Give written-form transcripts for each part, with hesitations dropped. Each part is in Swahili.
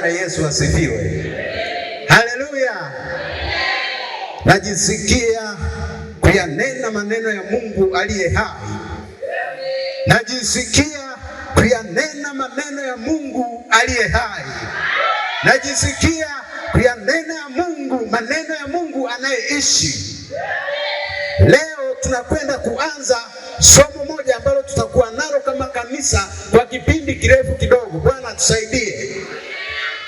Bwana Yesu asifiwe. Haleluya. Najisikia kuyanena maneno ya Mungu aliye hai. Najisikia kuyanena maneno ya Mungu aliye hai. Najisikia kuyanena ya Mungu, maneno ya Mungu anayeishi. Leo tunakwenda kuanza somo moja ambalo tutakuwa nalo kama kanisa kwa kipindi kirefu kidogo. Bwana tusaidie.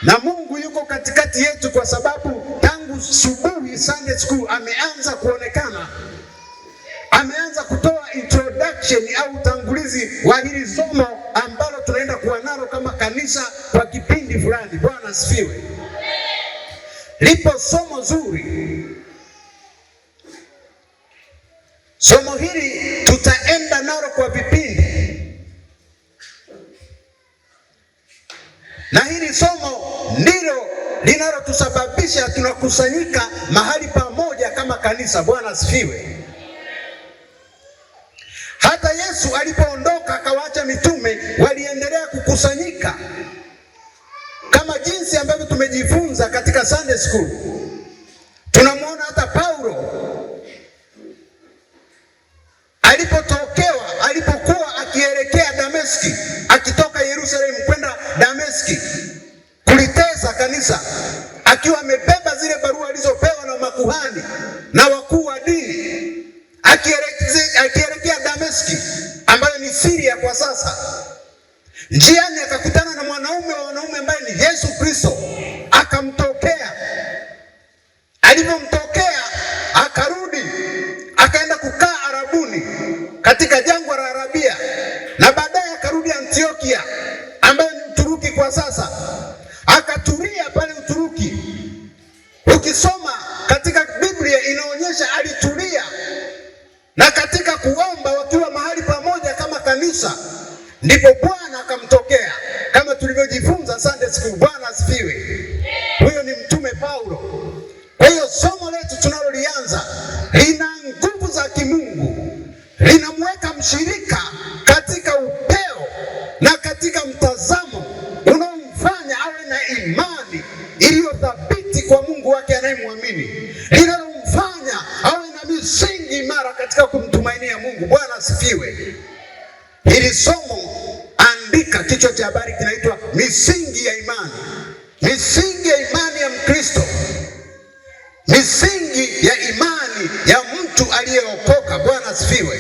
Na Mungu yuko katikati yetu kwa sababu tangu subuhi Sunday School ameanza kuonekana. Ameanza kutoa introduction au utangulizi wa hili somo ambalo tunaenda kuwa nalo kama kanisa kwa kipindi fulani. Bwana asifiwe. Lipo somo zuri. Somo hili tutaenda nalo kwa vipindi. Na hili somo ndilo linalotusababisha tunakusanyika mahali pamoja kama kanisa. Bwana asifiwe. Hata Yesu alipoondoka akawaacha mitume, waliendelea kukusanyika kama jinsi ambavyo tumejifunza katika Sunday School. Tunamwona hata Paulo alipokuwa akielekea Dameski, akitoka Yerusalemu kwenda Dameski kulitesa kanisa, akiwa amebeba zile barua alizopewa na makuhani na wakuu wa dini, akielekea Dameski ambayo ni Syria kwa sasa. Njiani akakutana na mwanaume wa wanaume ambaye ni Yesu Kristo, akamtokea. Alipomtokea akarudi, akaenda kukaa Arabuni katika jangwa la Arabia, na baadaye akarudi Antiokia ambayo ni Uturuki kwa sasa. Akatulia pale Uturuki. Ukisoma katika Biblia inaonyesha alitulia, na katika kuomba wakiwa mahali pamoja kama kanisa, ndipo Bwana akamtokea kama tulivyojifunza Sunday School. Bwana asifiwe. Huyo ni mtume Paulo. Kwa hiyo somo letu tunalolianza lina nguvu za kimungu, linamweka mshirika katika upeo na katika mtazamo unaomfanya awe na imani iliyothabiti kwa Mungu wake anayemwamini, linalomfanya awe na misingi imara katika kumtumainia Mungu. Bwana asifiwe. Hili somo, andika kichwa cha habari, kinaitwa misingi ya imani. Misingi ya imani ya Mkristo, misingi ya imani ya mtu aliyeokoka. Bwana asifiwe.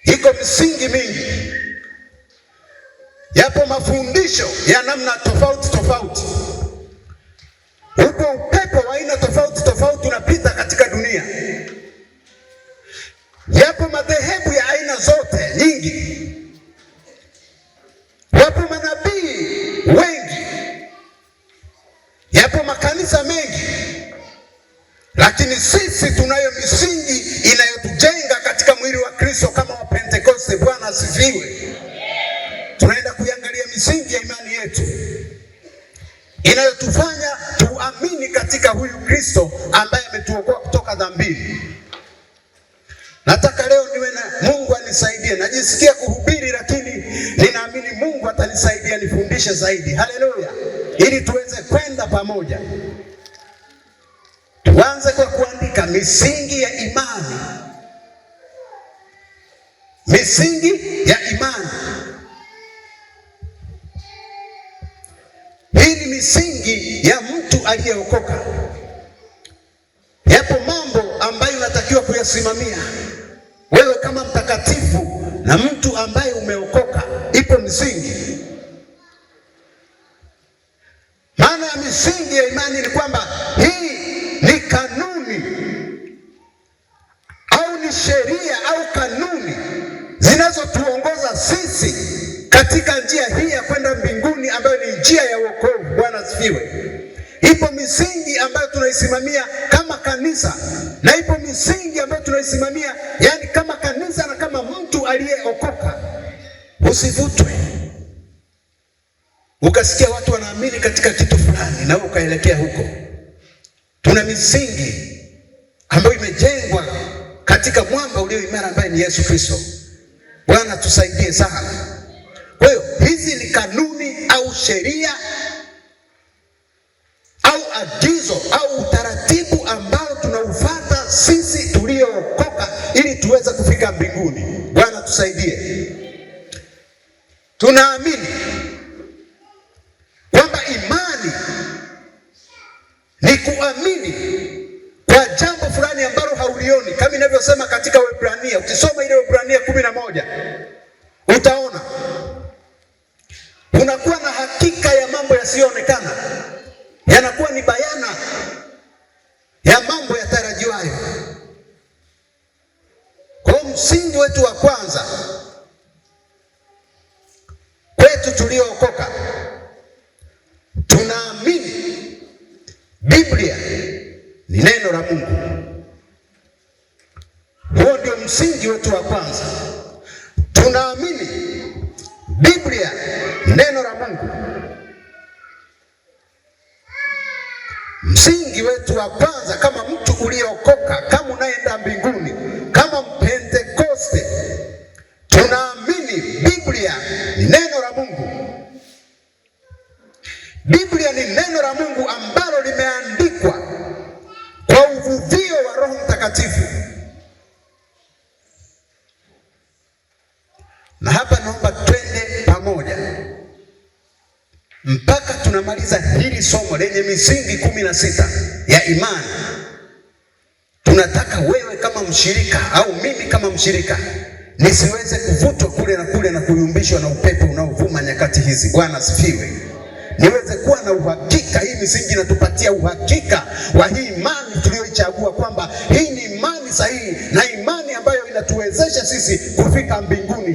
Iko misingi mingi. Yapo mafundisho ya namna tofauti tofauti. Upo upepo wa aina tofauti tofauti unapita katika dunia. Yapo madhehebu ya aina zote nyingi. Yapo manabii wengi. Yapo makanisa mengi. Lakini sisi tunayo misingi inayotujenga katika mwili wa Kristo kama wa Pentekoste. Bwana asifiwe. Tunaenda kuiangalia misingi ya imani yetu inayotufanya tuamini katika huyu Kristo ambaye ametuokoa kutoka dhambini. Nataka leo niwe na Mungu anisaidie. Najisikia kuhubiri, lakini ninaamini Mungu atanisaidia nifundishe zaidi. Haleluya. Ili tuweze kwenda pamoja. Tuanze kwa kuandika misingi ya imani. Misingi ya imani. Hii ni misingi ya mtu aliyeokoka. Yapo mambo ambayo unatakiwa kuyasimamia wewe kama mtakatifu na mtu ambaye umeokoka. Ipo misingi. Maana ya misingi ya imani ni kwamba hii ni kanuni au ni sheria au kanuni zinazotuongoza sisi katika njia hii ya kwenda mbinguni ambayo ni njia ya wokovu. Bwana asifiwe. Ipo misingi ambayo tunaisimamia kama kanisa, na ipo misingi ambayo tunaisimamia yani kama kanisa na kama mtu aliyeokoka. Usivutwe ukasikia watu wanaamini katika kitu fulani na ukaelekea huko. Tuna misingi ambayo imejengwa katika mwamba ulio imara ambaye ni Yesu Kristo. Bwana tusaidie sana. Kwa hiyo hizi ni kanuni au au sheria au agizo au utaratibu ambao tunaufuata sisi tuliookoka ili tuweze kufika mbinguni. Bwana tusaidie. Tunaamini kwamba imani ni kuamini kwa jambo fulani ambalo haulioni, kama inavyosema katika Waebrania. Ukisoma ile Waebrania 11 utaona unakuwa na hakika ya mambo yasiyoonekana, yanakuwa ni bayana ya mambo yatarajiwayo. Kwa msingi wetu wa kwanza kwetu tuliookoka, tunaamini Biblia ni neno la Mungu. Huo ndio msingi wetu wa kwanza. Tunaamini Biblia ni neno la Mungu. Msingi wetu wa kwanza kama mtu uliokoka, kama unaenda mbinguni, kama Pentekoste, tunaamini Biblia ni neno la Mungu. Biblia ni neno la Mungu ambalo limeandikwa kwa uvuvio wa Roho Mtakatifu. Na hapa naomba twende pamoja mpaka tunamaliza hili somo lenye misingi 16 ya imani. Tunataka wewe kama mshirika au mimi kama mshirika nisiweze kuvutwa kule na kule na kuyumbishwa na upepo unaovuma nyakati hizi. Bwana asifiwe. Niweze kuwa na uhakika. Hii misingi inatupatia uhakika wa hii imani tuliyoichagua, kwamba hii ni imani sahihi na imani ambayo inatuwezesha sisi kufika mbinguni.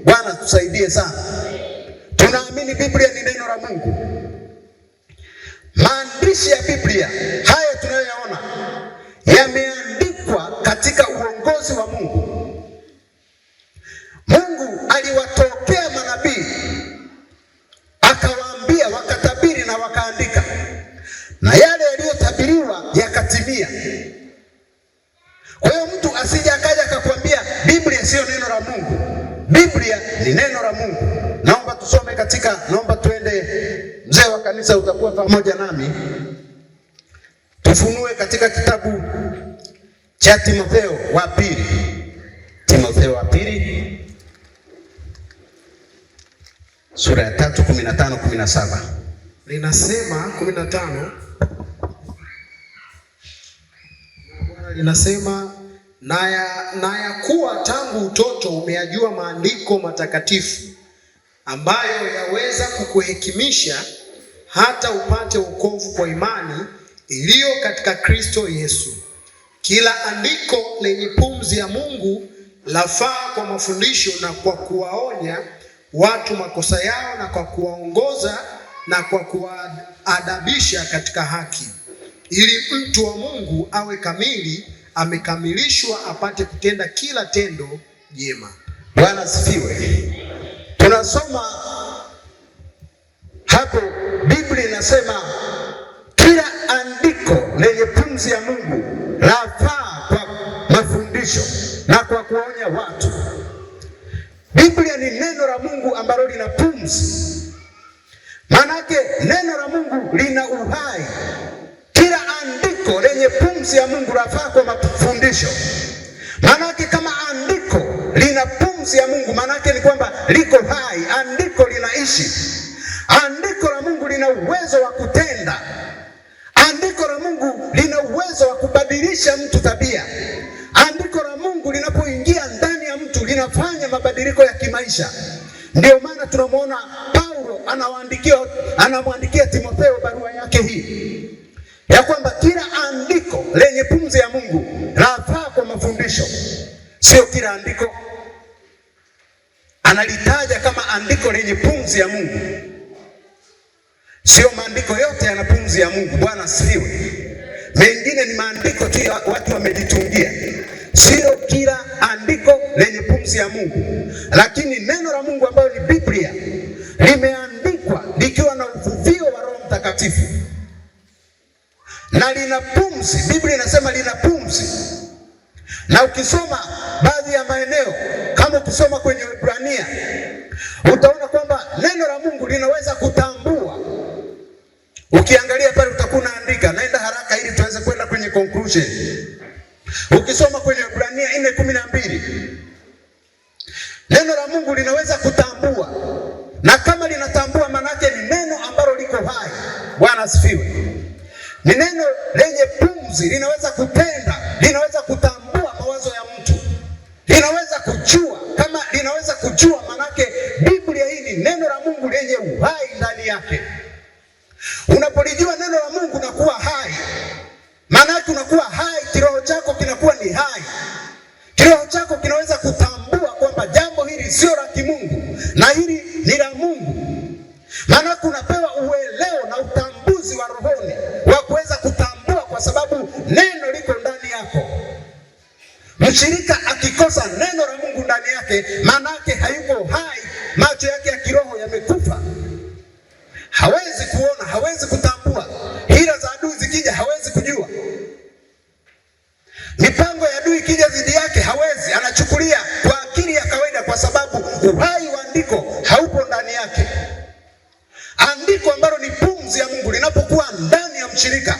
Bwana tusaidie sana. Tunaamini Biblia ni neno la Mungu. Maandishi ya Biblia haya tunayoyaona yameandikwa katika uongozi wa Mungu. Mungu aliwatokea manabii, akawaambia, wakatabiri na wakaandika, na yale yaliyotabiriwa yakatimia. Kwa hiyo mtu asije akaja akakwambia Biblia sio neno la Mungu. Biblia ni neno la Mungu. Naomba tusome naomba tuende, mzee wa kanisa utakuwa pamoja nami, tufunue katika kitabu cha Timotheo wa pili. Timotheo wa pili sura ya 3 15-17. Linasema 15, linasema na ya kuwa tangu utoto umeyajua maandiko matakatifu ambayo yaweza kukuhekimisha hata upate wokovu kwa imani iliyo katika Kristo Yesu. Kila andiko lenye pumzi ya Mungu lafaa kwa mafundisho na kwa kuwaonya watu makosa yao na kwa kuwaongoza na kwa kuwaadabisha katika haki, ili mtu wa Mungu awe kamili, amekamilishwa apate kutenda kila tendo jema. Bwana asifiwe. Tunasoma hapo Biblia inasema kila andiko lenye pumzi ya Mungu lafaa kwa mafundisho na kwa kuonya watu. Biblia ni neno la Mungu ambalo lina pumzi. Manake neno la Mungu lina uhai. Kila andiko lenye pumzi ya Mungu lafaa kwa mafundisho. Manake kama andiko lina pumzi ya Mungu, manake ni kwamba liko hai, andiko linaishi. Andiko la Mungu lina uwezo wa kutenda. Andiko la Mungu lina uwezo wa kubadilisha mtu tabia. Andiko la Mungu linapoingia ndani ya mtu linafanya mabadiliko ya kimaisha. Ndio maana tunamwona Paulo anamwandikia Timotheo barua yake hii ya kwamba kila andiko lenye pumzi ya Mungu lafaa kwa mafundisho. Sio kila andiko analitaja kama andiko lenye pumzi ya Mungu. Sio maandiko yote yana pumzi ya Mungu. Bwana asifiwe. Mengine ni maandiko tu watu wamejitungia. Sio kila andiko lenye pumzi ya Mungu, lakini neno la Mungu ambalo ni Biblia limeandikwa likiwa na uvuvio wa Roho Mtakatifu na lina pumzi. Biblia inasema lina pumzi. Na ukisoma baadhi ya maeneo, kama ukisoma kwenye Waebrania, utaona kwamba neno la Mungu linaweza kutambua Ukiangalia pale utakuwa unaandika, naenda haraka ili tuweze kwenda kwenye conclusion. Ukisoma kwenye Ibrania 4:12, neno la Mungu linaweza kutambua, na kama linatambua manake ni neno ambalo liko hai. Bwana asifiwe. Ni neno lenye pumzi, linaweza kutenda, linaweza kutambua mawazo ya mtu, linaweza kujua. Kama linaweza kujua, manake Biblia hii ni neno la Mungu lenye uhai ndani yake. Unapolijua neno la Mungu unakuwa hai, manake unakuwa hai, kiroho chako kinakuwa ni hai. Kiroho chako kinaweza kutambua kwamba jambo hili sio la kimungu na hili ni la Mungu. Manake unapewa uelewa na utambuzi wa rohoni wa kuweza kutambua, kwa sababu neno liko ndani yako. Mshirika akikosa neno la Mungu ndani yake, manake hayuko hai, macho yake ya kiroho yamekufa. Hawezi kuona, hawezi kutambua. Hila za adui zikija hawezi kujua. Mipango ya adui ikija dhidi yake hawezi, anachukulia kwa akili ya kawaida, kwa sababu uhai wa andiko haupo ndani yake. Andiko ambalo ni pumzi ya Mungu linapokuwa ndani ya mshirika,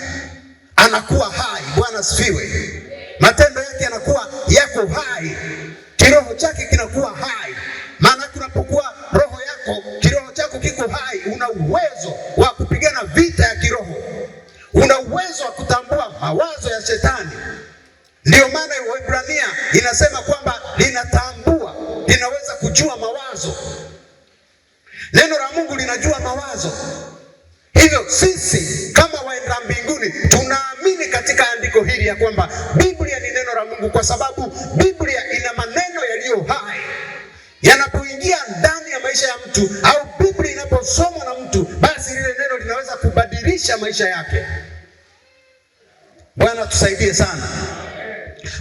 anakuwa hai. Bwana asifiwe. Matendo yake yanakuwa yako hai, kiroho chake kinakuwa hai. Maana unapokuwa roho yako, kiroho chako kiko hai, una uwezo wa kupigana vita ya kiroho, una uwezo wa kutambua mawazo ya shetani. Ndio maana Waebrania inasema kwamba linatambua, linaweza kujua mawazo. Neno la Mungu linajua mawazo. Hivyo sisi kama waenda mbinguni tunaamini katika andiko hili ya kwamba Biblia ni neno la Mungu, kwa sababu Biblia ina maneno yaliyo hai. Yanapoingia ndani ya maisha ya mtu, au Biblia inaposomwa na mtu, basi lile neno linaweza kubadilisha maisha yake. Bwana tusaidie sana.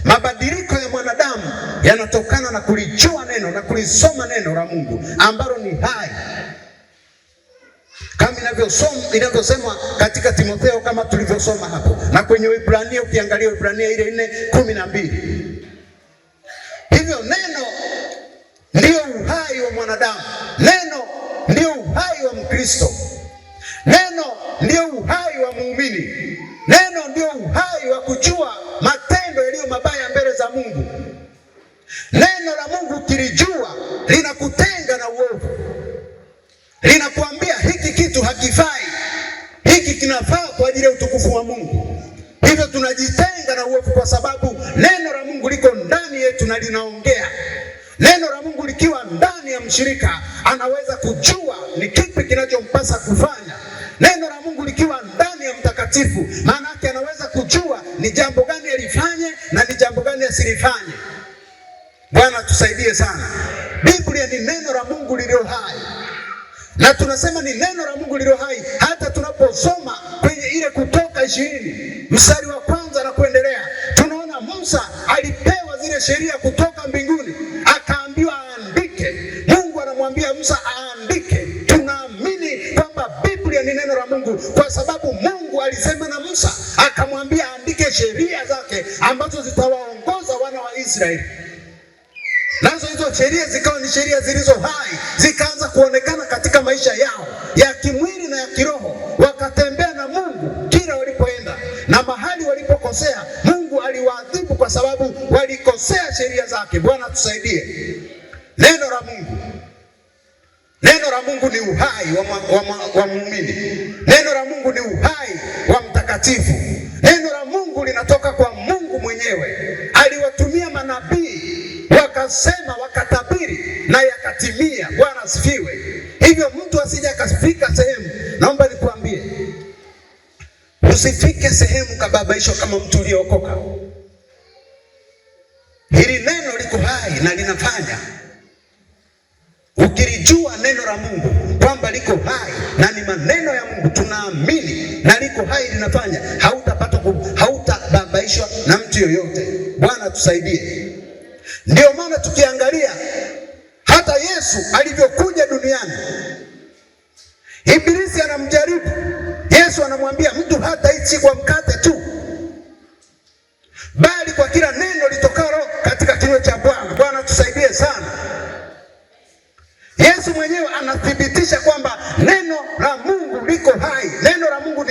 Mabadiliko ya mwanadamu yanatokana na kulijua neno na kulisoma neno la Mungu ambalo ni hai, kama inavyosema katika Timotheo, kama tulivyosoma hapo, na kwenye Ibrania, ukiangalia Ibrania ile 4:12. Hivyo neno ndio uhai wa mwanadamu, neno ndio uhai wa Mkristo, neno ndio uhai wa muumini, neno ndio uhai wa kujua matendo yaliyo mabaya mbele za Mungu. Neno la Mungu ukilijua linakutenga na uovu, linakuambia hiki kitu hakifai, hiki kinafaa kwa ajili ya utukufu wa Mungu. Hivyo tunajitenga na uovu kwa sababu neno la Mungu liko ndani yetu na linaongea. Neno la Mungu likiwa ndani ya mshirika, anaweza kujua ni kipi kinachompasa kufanya. Neno la Mungu likiwa ndani ya mtakatifu, maana yake anaweza kujua ni jambo gani alifanye na ni jambo gani asilifanye. Bwana tusaidie sana. Biblia ni neno la Mungu lililo hai, na tunasema ni neno la Mungu lililo hai hata tunaposoma kwenye ile Kutoka 20 mstari wa 1 na kuendelea. Tunaona Musa alipewa zile sheria kutoka mbinguni, akaambiwa aandike. Mungu anamwambia Musa aandike. Tunaamini kwamba Biblia ni neno la Mungu kwa sababu Mungu alisema na Musa, akamwambia aandike sheria zake ambazo zitawaongoza wana wa Israeli. Nazo hizo sheria zikawa ni sheria zilizo hai, zikaanza kuonekana katika maisha yao ya kimwili na ya kiroho. Wakatembea na Mungu kila walipoenda, na mahali walipokosea Mungu aliwaadhibu kwa sababu walikosea sheria zake. Bwana tusaidie. Neno la Mungu, neno la Mungu ni uhai wa muumini. Neno la Mungu ni uhai wa mtakatifu. Neno la Mungu linatoka kwa Mungu mwenyewe. Aliwatumia manabii, wakasema, wakatabiri na yakatimia. Bwana asifiwe. Hivyo mtu asije akafika sehemu, naomba nikuambie, usifike sehemu kababaishwa kama mtu uliokoka. Hili neno liko hai na linafanya. Ukilijua neno la Mungu kwamba liko hai na ni maneno ya Mungu, tunaamini na liko hai, linafanya, hautababaishwa na mtu yoyote. Bwana tusaidie. Ndio maana tukiangalia hata Yesu alivyokuja duniani, Ibilisi anamjaribu Yesu, anamwambia mtu hataishi kwa mkate tu, bali kwa kila neno litokalo katika kinywa cha Bwana. Bwana tusaidie sana. Yesu mwenyewe anathibitisha kwamba neno la Mungu liko hai. Neno la Mungu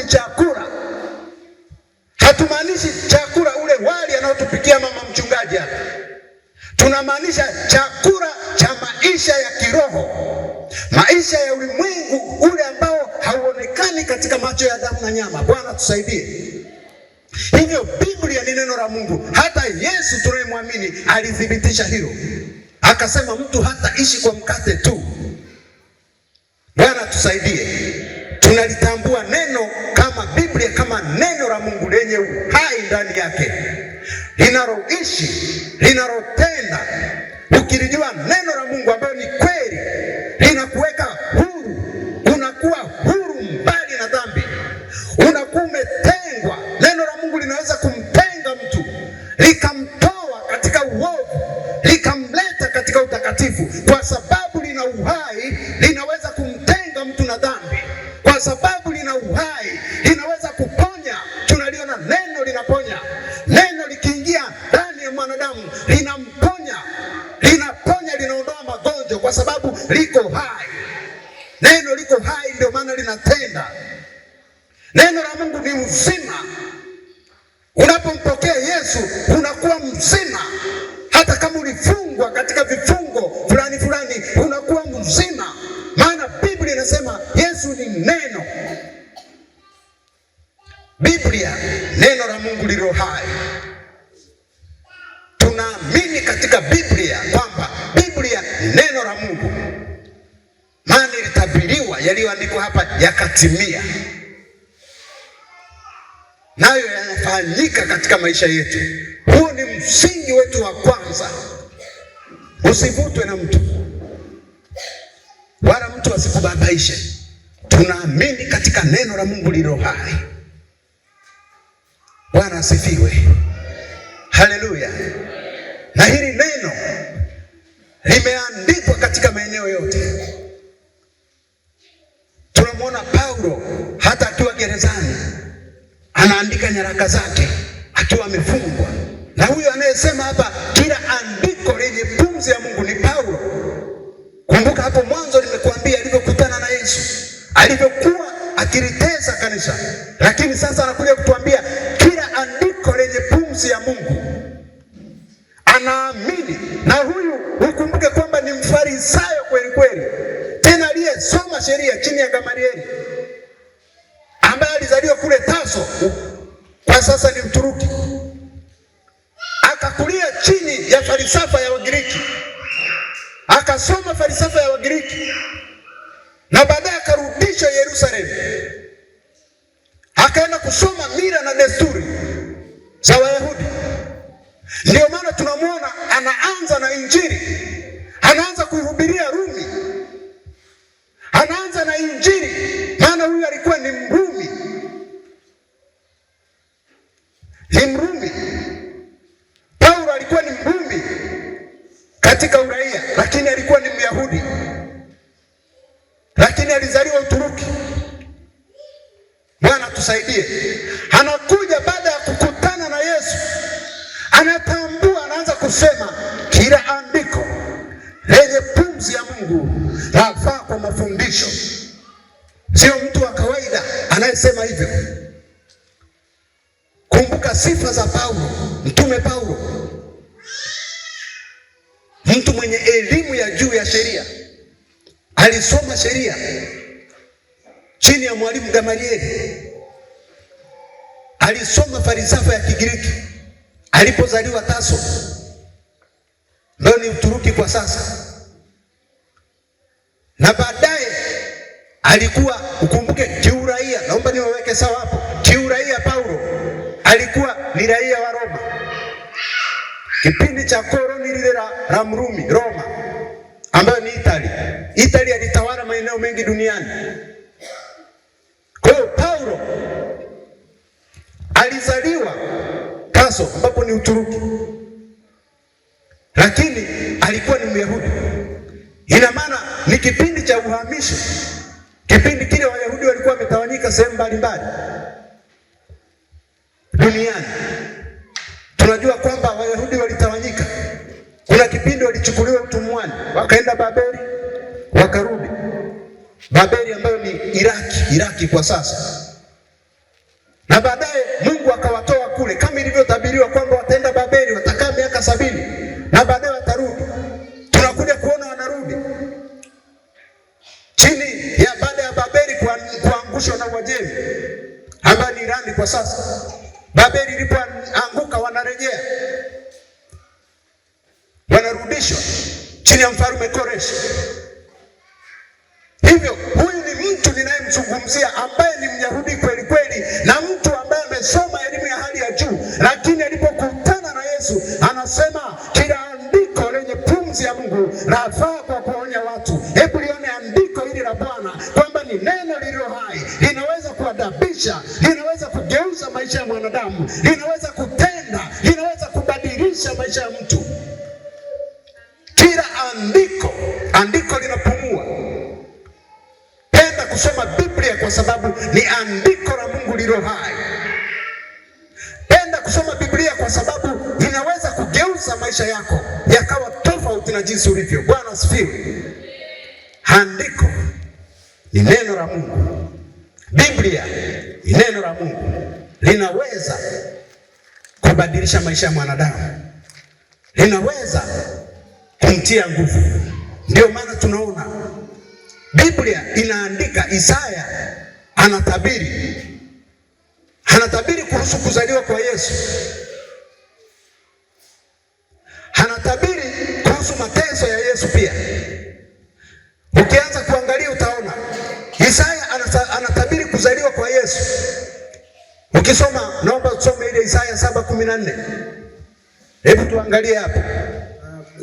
katika macho ya damu na nyama. Bwana tusaidie. Hivyo Biblia ni neno la Mungu. Hata Yesu tunayemwamini alithibitisha hilo, akasema mtu hataishi kwa mkate tu. Bwana tusaidie. Tunalitambua neno kama Biblia kama neno la Mungu lenye uhai ndani yake, linaloishi, linalotenda. Ukilijua neno la Mungu ambayo ni kweli, linakuweka huru. Unakuwa huru mbali na dhambi, unakuwa umetengwa. Neno la Mungu linaweza kumtenga mtu, likamtoa katika uovu, likamleta katika utakatifu. Kwa sababu lina uhai, linaweza kumtenga mtu na dhambi. Kwa sababu lina uhai, linaweza kuponya. Tunaliona neno linaponya. Neno likiingia ndani ya mwanadamu linamponya, linaponya, linaondoa magonjwa, kwa sababu liko hai. Neno liko hai, ndio maana linatenda. Neno la Mungu ni uzima. Unapompokea Yesu unakuwa mzima. Hata kama ulifungwa katika vifungo fulani fulani, unakuwa mzima, maana Biblia inasema Yesu ni neno. Biblia, neno la Mungu lilo hai. Tunaamini katika Biblia kwamba Biblia ni neno la Mungu, maana ilitabiriwa, yaliyoandikwa hapa yakatimia, nayo yanafanyika katika maisha yetu. Huo ni msingi wetu wa kwanza. Usivutwe na mtu, wala mtu asikubabaishe. Tunaamini katika neno la Mungu lilo hai. Bwana asifiwe. Haleluya. Na hili neno limeandikwa katika maeneo yote. Tunamwona Paulo hata akiwa gerezani anaandika nyaraka zake akiwa amefungwa. Na huyo anayesema hapa kila andiko lenye pumzi ya Mungu ni Paulo. Kumbuka hapo mwanzo nimekuambia alivyokutana na Yesu, alivyokuwa akilitesa kanisa. Lakini sasa anakuja kutuambia kila andiko lenye pumzi ya Mungu. Anaamini. Na huyu ukumbuke kwamba ni Mfarisayo kweli kweli, tena aliyesoma sheria chini ya Gamalieli, ambaye alizaliwa kule Tarso, kwa sasa ni Mturuki. Akakulia chini ya falsafa ya Wagiriki, akasoma falsafa ya Wagiriki, na baadaye akarudishwa Yerusalemu, akaenda kusoma mila na desturi za Wayahudi. Ndio maana tunamwona anaanza na Injili, anaanza kuihubiria Rumi, anaanza na Injili, maana huyu alikuwa ni Mrumi. Ni Mrumi. Paulo alikuwa ni Mrumi katika uraia, lakini alikuwa ni Myahudi, lakini alizaliwa Uturuki. Bwana tusaidie. Anakuja baada ya kukutana na Yesu, anatambua, anaanza kusema kila andiko lenye pumzi ya Mungu lafaa kwa mafundisho. Sio mtu wa kawaida anayesema hivyo. Kumbuka sifa za Paulo, mtume Paulo, mtu mwenye elimu ya juu ya sheria. Alisoma sheria chini ya mwalimu Gamalieli. Alisoma falsafa ya Kigiriki alipozaliwa Tarso, ndio ni Uturuki kwa sasa. Na baadaye alikuwa, ukumbuke kiuraia, naomba niwaweke sawa hapo. Kiuraia Paulo alikuwa ni raia wa Roma, kipindi cha koloni lile la Mrumi, Roma, ambayo ni Italy. Italy alitawala maeneo mengi duniani. Kwa hiyo Paulo alizaliwa Tarso, ambapo ni Uturuki, lakini alikuwa ni Myahudi. Ina maana ni kipindi cha uhamisho. Kipindi kile Wayahudi walikuwa wametawanyika sehemu mbalimbali duniani. Tunajua kwamba Wayahudi walitawanyika. Kuna kipindi walichukuliwa utumwani, wakaenda Babeli, wakarudi. Babeli ambayo ni Iraki kwa sasa. Na baadaye Mungu akawatoa kule kama ilivyotabiriwa kwamba wataenda Babeli, watakaa miaka 70 na baadaye watarudi. Tunakuja kuona wanarudi chini ya baada ya Babeli kuangushwa na Uajemi. sasa. Babeli ilipoanguka wanarejea, wanarudishwa chini ya mfalme Koreshi. Hivyo huyu ni mtu ninayemzungumzia ambaye ni Myahudi kweli kweli, na mtu ambaye amesoma elimu ya hali ya juu, lakini alipokutana na Yesu anasema kila andiko lenye pumzi ya Mungu lafaa kwa kuonya watu. Hebu lione andiko hili la Bwana kwamba ni neno lililo hai, linaweza kuadabisha, linaweza kugeuza maisha ya mwanadamu, linaweza kutenda, linaweza kubadilisha maisha ya mtu. Kila andiko linapumua. Penda kusoma Biblia kwa sababu ni andiko la Mungu lililo hai. Penda kusoma Biblia kwa sababu linaweza kugeuza maisha yako yakawa tofauti na jinsi ulivyo. Bwana asifiwe. Andiko ni neno la Mungu. Biblia ni neno la Mungu, linaweza kubadilisha maisha ya mwanadamu, linaweza kumtia nguvu. Ndio maana tunaona Biblia inaandika, Isaya anatabiri kuhusu kuzaliwa kwa Yesu, anatabiri kuhusu mateso ya Yesu pia. Ukianza kuangalia utaona Isaya anatabiri kuzaliwa kwa Yesu. Ukisoma, naomba usome ile Isaya 7:14. Hebu tuangalie hapo.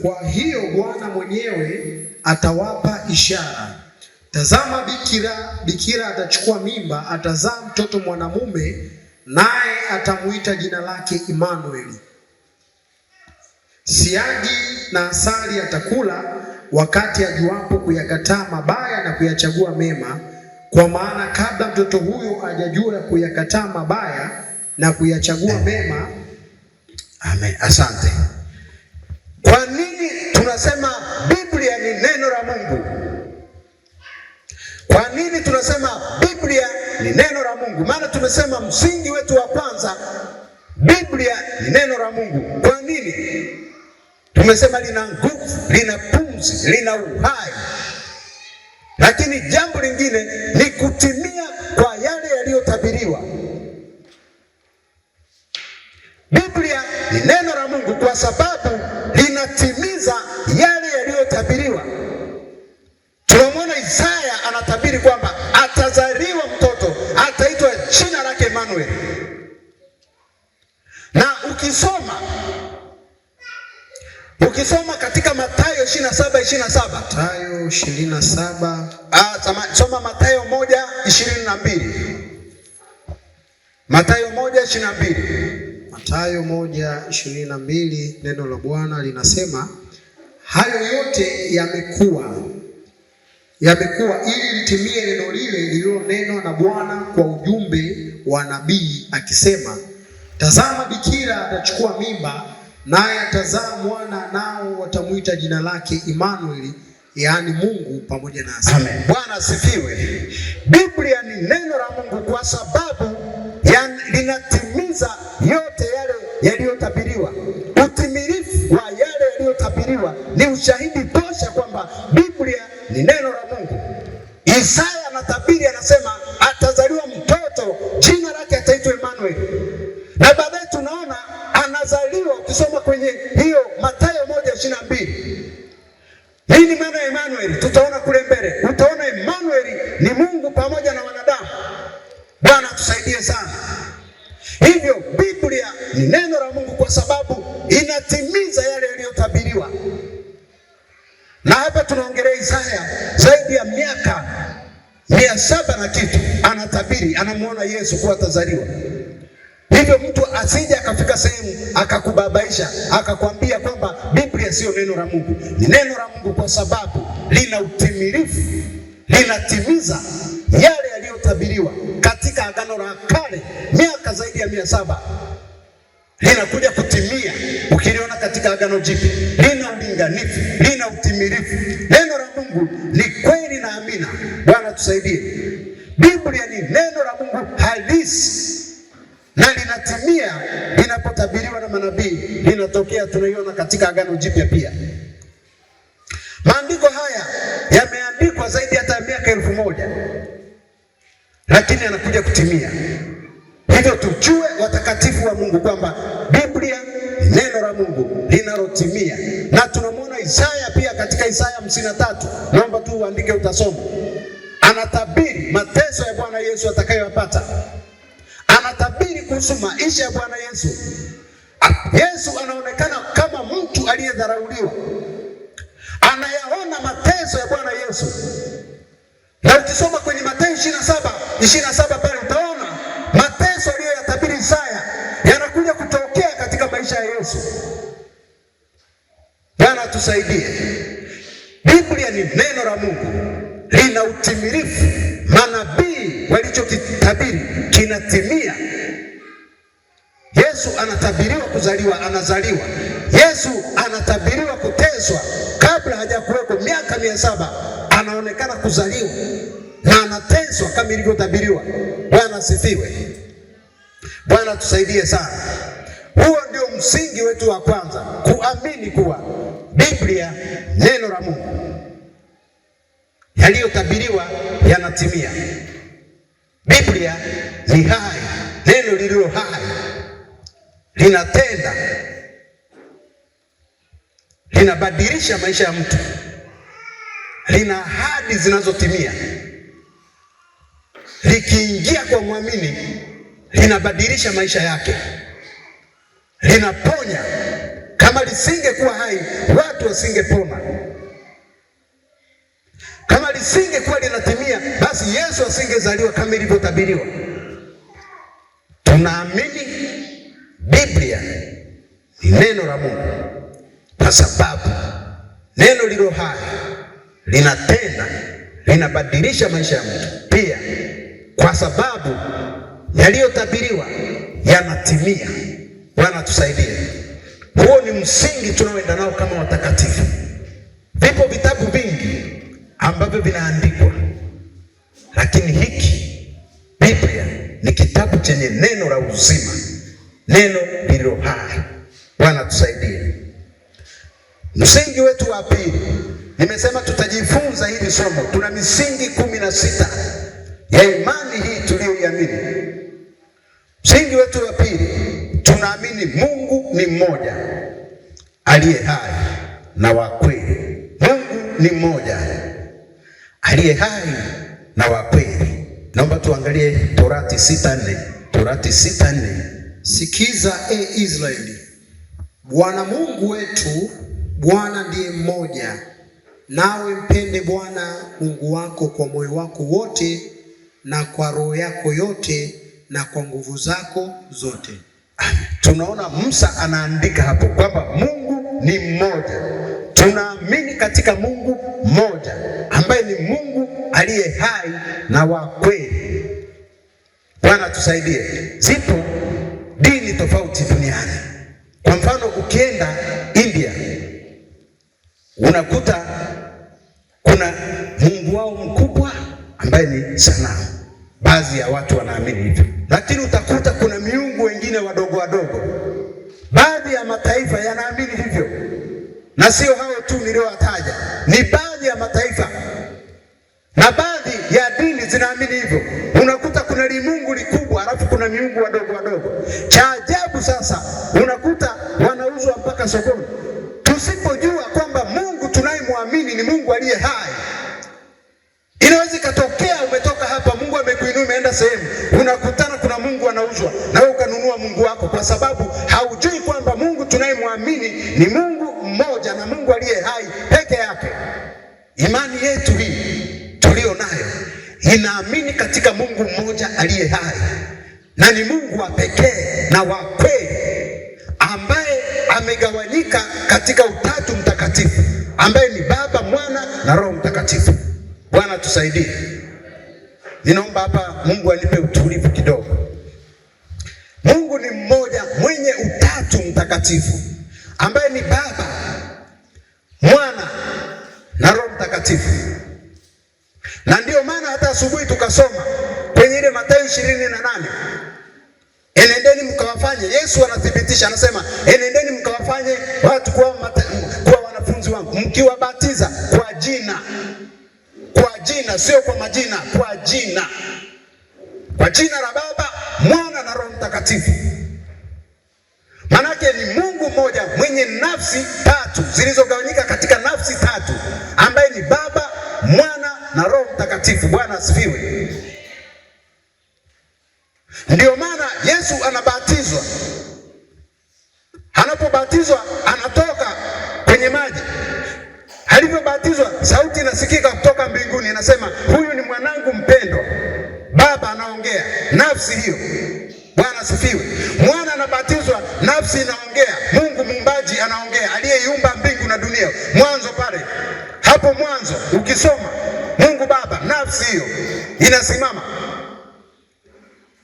Kwa hiyo Bwana mwenyewe atawapa ishara. Tazama, bikira atachukua mimba, atazaa mtoto mwanamume, naye atamuita jina lake Imanueli. Siagi na asali atakula, wakati ajuapo kuyakataa mabaya na kuyachagua mema, kwa maana kabla mtoto huyo hajajua kuyakataa mabaya na kuyachagua mema. Amen. Asante. Kwa nini tunasema Biblia ni neno la Mungu? Kwa nini tunasema Biblia ni neno la Mungu? Maana tumesema msingi wetu wa kwanza, Biblia ni neno la Mungu. Kwa nini? Tumesema lina nguvu, lina pumzi, lina uhai. Lakini jambo lingine ni kutimia kwa yale yaliyotabiriwa. Biblia ni neno la Mungu kwa sababu linatimiza yale yaliyotabiriwa. Tunamwona Isaya anatabiri kwamba atazaliwa mtoto, ataitwa jina lake Emmanuel. Na ukisoma katika Mathayo 27:27. Mathayo 27. Soma Mathayo 1:22. Mathayo 1:22. Mathayo 1:22, neno la Bwana linasema, hayo yote yamekuwa ili litimie neno lile lililonenwa na Bwana kwa ujumbe wa nabii akisema, tazama, bikira atachukua mimba, naye atazaa mwana, nao watamuita jina lake Imanueli, yaani Mungu pamoja nasi. Amen. Bwana asifiwe. Biblia ni neno la Mungu kwa sababu linatimiza yote yale yaliyotabiriwa. Utimilifu wa yale yaliyotabiriwa ni ushahidi tosha kwamba Biblia ni neno la Mungu. Isaya anatabiri, anasema atazaliwa mtoto, jina lake ataitwa Emmanuel. Na baadaye tunaona anazaliwa, ukisoma kwenye hiyo Mathayo 1:22. Nini maana ya Emmanuel? Tutaona kule mbele. Utaona Emmanuel ni Mungu pamoja na wanadamu. Bwana tusaidie sana. Hivyo Biblia ni neno la Mungu kwa sababu inatimiza yale yaliyotabiriwa. Na hapa tunaongelea Isaya zaidi ya miaka 700 na kitu anatabiri, anamuona Yesu kuwa atazaliwa. Hivyo mtu asije akafika sehemu akakubabaisha akakwambia kwamba Biblia sio neno la Mungu. Ni neno la Mungu kwa sababu lina utimilifu, linatimiza yale yaliyotabiriwa katika Agano la Kale miaka zaidi ya 700. Linakuja kutimia ukiliona katika Agano Jipya. Lina ulinganifu, lina utimilifu. Neno la Mungu ni kweli na amina. Bwana tusaidie. Biblia ni neno la Mungu halisi na linatimia linapotabiriwa na manabii. Linatokea, tunaiona katika Agano Jipya pia. Maandiko haya yameandikwa zaidi hata miaka 1000, lakini yanakuja kutimia. Hivyo watakatifu wa Mungu kwamba Biblia ni neno la Mungu linalotimia. Na tunamwona Isaya pia katika Isaya 53, naomba tu uandike utasoma. Anatabiri mateso ya Bwana Yesu atakayopata. Anatabiri kuhusu maisha ya Bwana Yesu. Yesu anaonekana kama mtu aliyedharauliwa. Anayaona mateso ya Bwana Yesu. Na ukisoma kwenye Mathayo 27 pale utaona mateso aliyoyatabiri Isaya yanakuja kutokea katika maisha ya Yesu. Bwana tusaidie. Biblia ni neno la Mungu, lina utimilifu. Manabii walichokitabiri kinatimia. Yesu anatabiriwa kuzaliwa, anazaliwa. Yesu anatabiriwa kuteswa kabla hajakuweko miaka 700, anaonekana kuzaliwa na anateswa kama ilivyotabiriwa. Bwana asifiwe. Bwana tusaidie sana. Huo ndio msingi wetu wa kwanza, kuamini kuwa Biblia neno la Mungu, yaliyotabiriwa yanatimia. Biblia ni hai, neno lililo hai, linatenda, linabadilisha maisha ya mtu, lina ahadi zinazotimia. Likiingia kwa muamini, linabadilisha maisha yake, linaponya. Kama lisingekuwa hai, watu wasingepona. Kama lisingekuwa linatimia, basi Yesu asingezaliwa kama ilivyotabiriwa. Tunaamini Biblia ni neno la Mungu kwa sababu neno lilo hai, linatenda, linabadilisha maisha ya mtu. Pia kwa sababu yaliyotabiriwa yanatimia. Bwana tusaidie. Huo ni msingi tunaoenda nao kama watakatifu. Vipo vitabu vingi ambavyo vinaandikwa, lakini hiki Biblia ni kitabu chenye neno la uzima, neno lililo hai. Bwana tusaidie. Msingi wetu wa pili, nimesema tutajifunza hili somo. Tuna misingi 16 ya imani hii tuliyoiamini. Msingi wetu wa pili, tunaamini Mungu ni mmoja aliye hai na wa kweli. Mungu ni mmoja aliye hai na wa kweli. Naomba tuangalie Torati 6:4. Torati 6:4. Sikiza Israeli, Bwana Mungu wetu, Bwana ndiye mmoja, nawe mpende Bwana Mungu wako kwa moyo wako wote na kwa roho yako yote na kwa nguvu zako zote. Tunaona Musa anaandika hapo kwamba Mungu ni mmoja. Tunaamini katika Mungu mmoja ambaye ni Mungu aliye hai na wa kweli. Bwana tusaidie. Zipo dini tofauti duniani. Kwa mfano, ukienda India unakuta kuna Mungu wao mkubwa ambaye ni sanamu. Baadhi ya watu wanaamini hivyo, lakini utakuta kuna miungu wengine wadogo wadogo. Baadhi ya mataifa yanaamini hivyo, na sio hao tu niliowataja, ni baadhi ya mataifa na baadhi ya dini zinaamini hivyo. Unakuta kuna limungu likubwa alafu kuna miungu wadogo wadogo. Cha ajabu sasa, unakuta wanauzwa mpaka sokoni. Tusipojua kwamba Mungu tunayemwamini ni Mungu aliye hai, inaweza ikatokea umetoka hapa, Mungu amekuinua, umeenda sehemu, unakutana kuna Mungu anauzwa, na wewe ukanunua Mungu wako, kwa sababu haujui kwamba Mungu tunayemwamini ni Mungu mmoja na Mungu aliye hai peke yake. Imani yetu hii tulio nayo inaamini katika Mungu mmoja aliye hai, na ni Mungu wa pekee na wa kweli, ambaye amegawanyika katika Utatu Mtakatifu, ambaye ni Baba, Mwana na Roho Mtakatifu. Bwana tusaidie. Ninaomba hapa Mungu anipe utulivu kidogo. Mungu ni mmoja mwenye Utatu Mtakatifu, ambaye ni Baba, Mwana na Roho Mtakatifu. Na ndio maana hata asubuhi tukasoma kwenye ile Mathayo 28, enendeni mkawafanye. Yesu anathibitisha, anasema enendeni mkawafanye watu kuwa wanafunzi wangu, mkiwabatiza kwa jina. Kwa jina, sio kwa majina, kwa jina. Kwa jina la Baba, Mwana na Roho Mtakatifu. Manake ni Mungu mmoja mwenye nafsi tatu zilizogawanyika katika nafsi tatu, ambaye ni Baba, Mwana na Roho Mtakatifu. Bwana asifiwe. Ndio maana Yesu anabatizwa. Anapobatizwa anatoka kwenye maji. Alivyobatizwa, sauti inasikika kutoka mbinguni inasema, huyu ni mwanangu mpendwa. Baba anaongea, nafsi hiyo. Bwana asifiwe. Mwana anabatizwa, nafsi inaongea. Mungu muumbaji anaongea, aliyeiumba mbingu na dunia. Mwanzo pale, hapo mwanzo ukisoma, Mungu Baba, nafsi hiyo inasimama.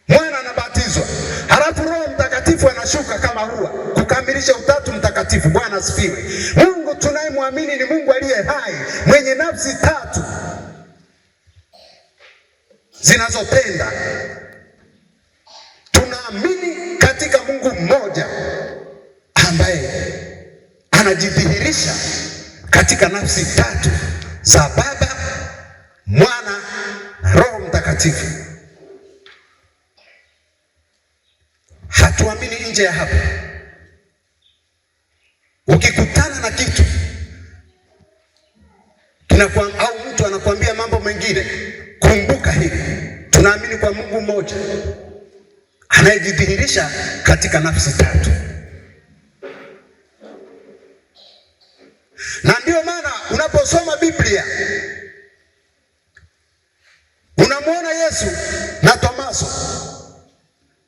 Mwana anabatizwa, halafu Roho Mtakatifu anashuka kama hua kukamilisha utatu mtakatifu. Bwana asifiwe. Mungu tunayemwamini ni Mungu aliye hai, mwenye nafsi tatu zinazopenda. Tunaamini katika Mungu mmoja ambaye anajidhihirisha katika nafsi tatu za Baba, Mwana na Roho Mtakatifu. Hatuamini nje ya hapo. Ukikutana na kitu au mtu anakuambia mambo mengine, kumbuka hili: tunaamini kwa Mungu mmoja anayejidhihirisha katika nafsi tatu. Na ndio maana unaposoma Biblia unamwona Yesu na Tomaso.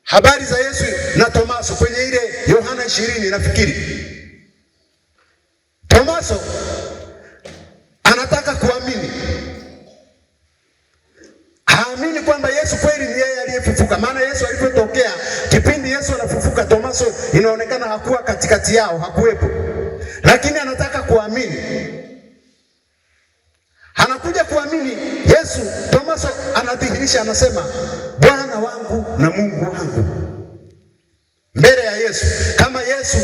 Habari za Yesu na Tomaso kwenye ile Yohana 20 nafikiri. Tomaso anataka kuamini. Haamini kwamba Yesu kweli ni yeye aliyefufuka. Maana Yesu alipotokea, kipindi Yesu anafufuka, Tomaso inaonekana hakuwa katikati yao, hakuwepo. Lakini anataka kuamini. Anakuja kuamini Yesu. Tomaso anadhihirisha, anasema, Bwana wangu na Mungu wangu, mbele ya Yesu. Kama Yesu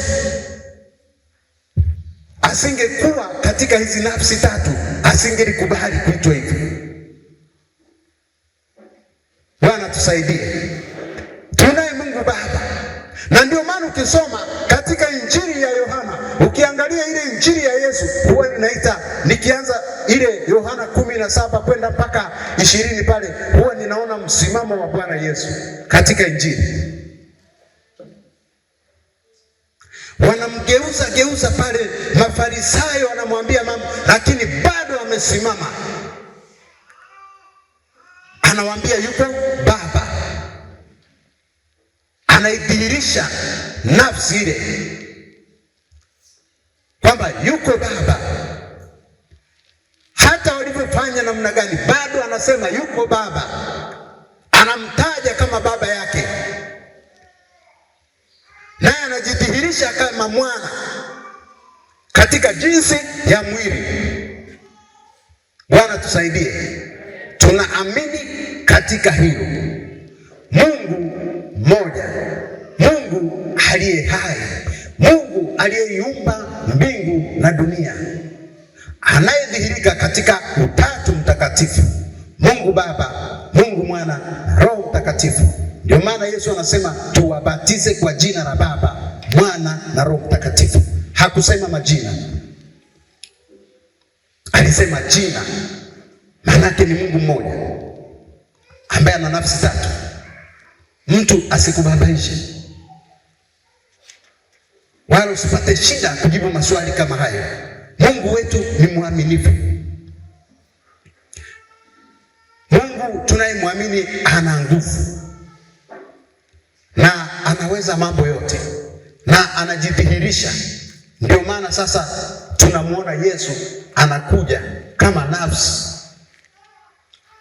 asingekuwa katika hizi nafsi tatu, asingelikubali kuitwa hivyo. Bwana tusaidie. Tunaye Mungu Baba. Na ndio maana ukisoma katika Injili ya Yohana, ukiangalia ile Injili ya Yesu, huwa ninaita, nikianza ile Yohana 17 kwenda mpaka 20 pale, huwa ninaona msimamo wa Bwana Yesu katika Injili. Wanamgeuza pale, Mafarisayo wanamwambia mambo, lakini bado amesimama. Anawaambia yuko Baba. Anaidhihirisha nafsi ile kwamba yuko Baba. Hata walivyofanya namna gani, bado anasema yuko Baba. Anamtaja kama baba yake, naye anajidhihirisha kama mwana katika jinsi ya mwili. Bwana tusaidie. Tunaamini katika hilo. Mungu mmoja, Mungu aliye hai, Mungu aliyeiumba mbingu na dunia, anayedhihirika katika utatu mtakatifu, Mungu Baba, Mungu Mwana, Roho Mtakatifu. Ndio maana Yesu anasema tuwabatize kwa jina la Baba, Mwana na Roho Mtakatifu. Hakusema majina, alisema jina. Maanake ni Mungu mmoja ambaye ana nafsi tatu. Mtu asikubabaishe, wala usipate shida kujibu maswali kama hayo. Mungu wetu ni mwaminifu. Mungu tunayemwamini ana nguvu na anaweza mambo yote na anajidhihirisha. Ndio maana sasa tunamwona Yesu anakuja kama nafsi,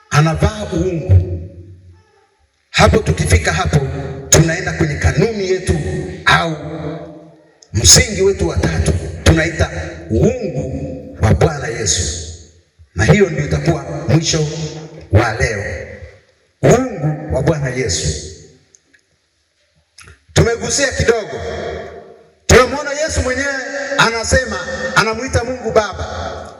anavaa uungu. Hapo tukifika hapo, tunaenda kwenye kanuni yetu au msingi wetu wa tatu, tunaita uungu wa Bwana Yesu. Na hiyo ndio itakuwa mwisho wa leo, uungu wa Bwana Yesu. Tumegusia kidogo, tunamwona Yesu mwenyewe anasema, anamuita Mungu Baba,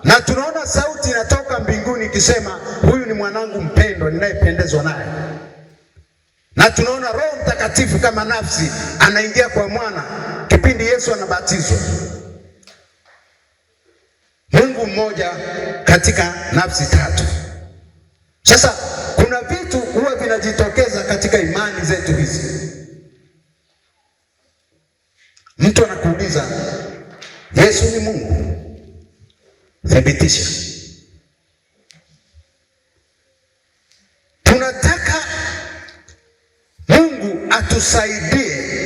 na tunaona sauti inatoka mbinguni ikisema, huyu ni mwanangu mpendwa ninayependezwa naye. na tunaona Roho Mtakatifu kama nafsi anaingia kwa mwana kipindi Yesu anabatizwa. Mungu mmoja katika nafsi tatu. Sasa kuna vitu huwa vinajitokeza katika imani zetu hizi. Mtu anakuuliza, Yesu ni Mungu? Thibitisha. Tunataka Mungu atusaidie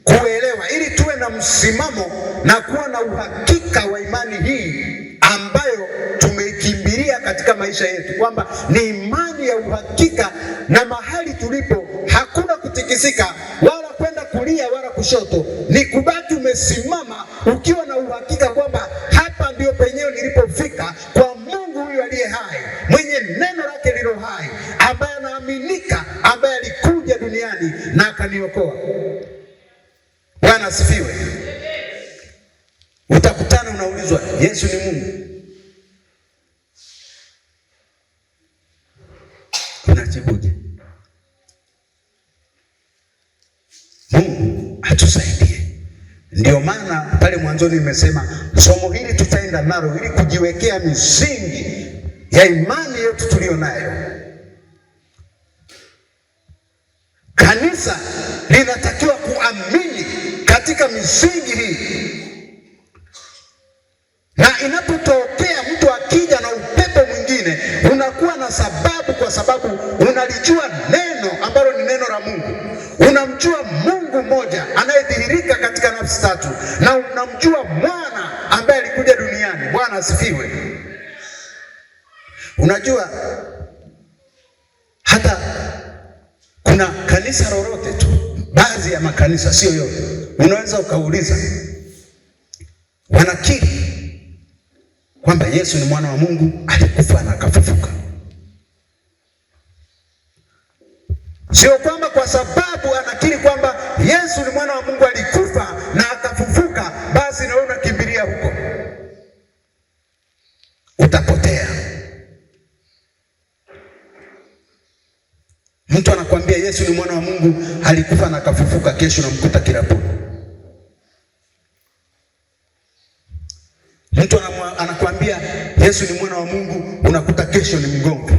kuelewa ili tuwe na msimamo na kuwa na uhakika wa imani hii ambayo tumeikimbilia katika maisha yetu, kwamba ni imani ya uhakika, na mahali tulipo hakuna kutikisika wala kwenda kulia wala kushoto, ni kubaki umesimama ukiwa na uhakika kwamba hapa ndio penyewe nilipofika kwa Mungu huyu aliye hai, mwenye neno lake lilo hai, ambaye anaaminika, ambaye alikuja duniani na akaniokoa. Bwana asifiwe. Utakutana unaulizwa, Yesu ni Mungu? Unajibuje? Mungu atusaidie. Ndio maana pale mwanzoni nimesema somo hili tutaenda nalo ili kujiwekea misingi ya imani yetu tuliyo nayo. Kanisa linatakiwa kuamini katika misingi hii, na inapotokea mtu akija na upepo mwingine, unakuwa na sababu, kwa sababu unalijua neno ambalo ni neno la Mungu. Unamjua Mungu mmoja anayedhihirika katika nafsi tatu, na unamjua mwana ambaye alikuja duniani. Bwana asifiwe. Unajua hata kuna kanisa lolote tu, baadhi ya makanisa, sio yote, unaweza ukauliza, wanakiri kwamba Yesu ni mwana wa Mungu, alikufa na akafufuka. Sio kwamba kwa sababu anakiri kwamba Yesu ni mwana wa Mungu, alikufa na akafufuka, basi na wewe unakimbilia huko. Utapotea. Mtu anakuambia Yesu ni mwana wa Mungu, alikufa na akafufuka, kesho namkuta kilabuni. Mtu anakuambia Yesu ni mwana wa Mungu, unakuta kesho ni mgongo.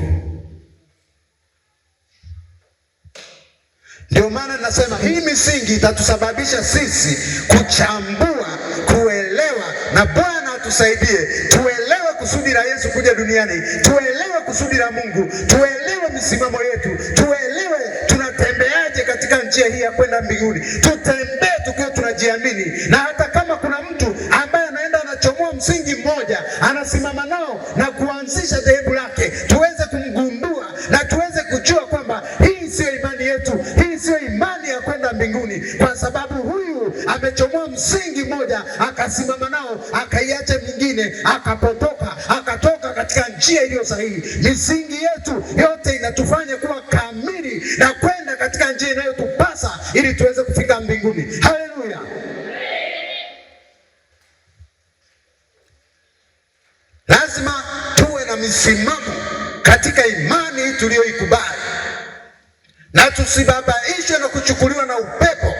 Ndio maana nasema hii misingi itatusababisha sisi kuchambua, kuelewa, na Bwana atusaidie tuelewe kusudi la Yesu kuja duniani, tuelewe kusudi la Mungu, tuelewe misimamo yetu, tuelewe tunatembeaje katika njia hii ya kwenda mbinguni. Tutembee tukiwa tunajiamini, na hata kama kuna mtu ambaye anaenda anachomoa msingi mmoja, anasimama nao na kuanzisha dhehebu lake, tuweze kumgundua na tuweze kujua kwamba hii sio imani yetu, hii sio imani ya kwenda mbinguni, kwa sababu huyu amechomoa msingi mmoja, akasimama nao, akaiacha mingine, akatoka katika njia iliyo sahihi. Misingi yetu yote inatufanya kuwa kamili na kwenda katika njia inayotupasa ili tuweze kufika mbinguni. Haleluya. Lazima tuwe na misimamo katika imani tuliyoikubali, na tusibabaishwe na kuchukuliwa na upepo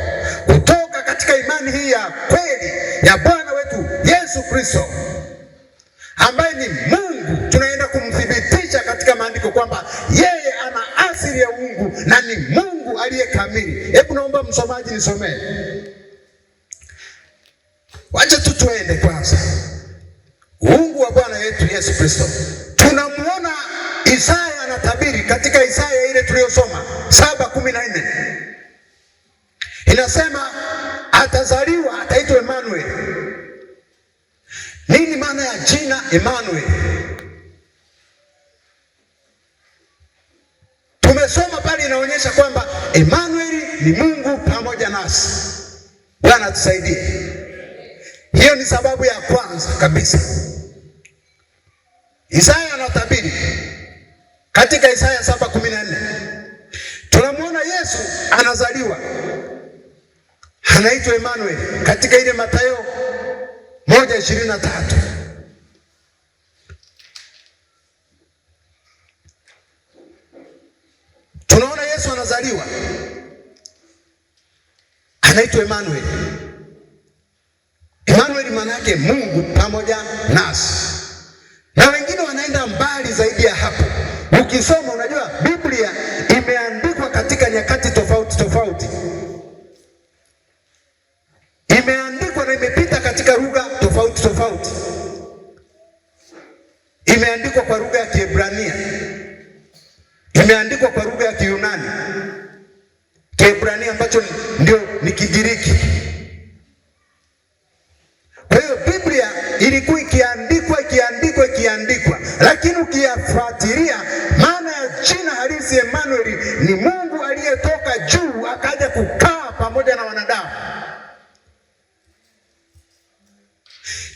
kutoka katika imani hii ya kweli ya Bwana wetu Yesu Kristo, ambaye ni Mungu. Tunaenda kumthibitisha katika maandiko kwamba yeye ana asili ya uungu na ni Mungu aliye kamili. Hebu naomba msomaji nisomee. Wacha tu tuende kwanza. Uungu wa Bwana wetu Yesu Kristo. Tunamuona Isaya anatabiri katika Isaya ile tuliyosoma 7:14. Inasema atazaliwa, ataitwa Emmanuel. Nini maana ya jina Emmanuel? Tumesoma pale, inaonyesha kwamba Emmanuel ni Mungu pamoja nasi. Bwana atusaidie. Hiyo ni sababu ya kwanza kabisa. Isaya anatabiri katika Isaya 7:14. Tunamwona Yesu anazaliwa, anaitwa Emmanuel katika ile Mathayo 1:23. Tunaona Yesu Yesu anazaliwa anaitwa Emmanuel. Emmanuel maana yake Mungu pamoja nasi. Na wengine wanaenda mbali zaidi ya hapo. Ukisoma unajua Biblia imeandikwa katika nyakati tofauti tofauti. Imeandikwa na imepita katika lugha tofauti tofauti. Imeandikwa kwa lugha ya Kiebrania. Imeandikwa kwa lugha ya Kiyunani. Kiebrania ambacho ndio ni Kigiriki. Kwa hiyo Biblia ilikuwa ikiandikwa, lakini ukiyafuatilia maana ya jina halisi Emmanuel ni Mungu aliyetoka juu akaja kukaa pamoja na wanadamu.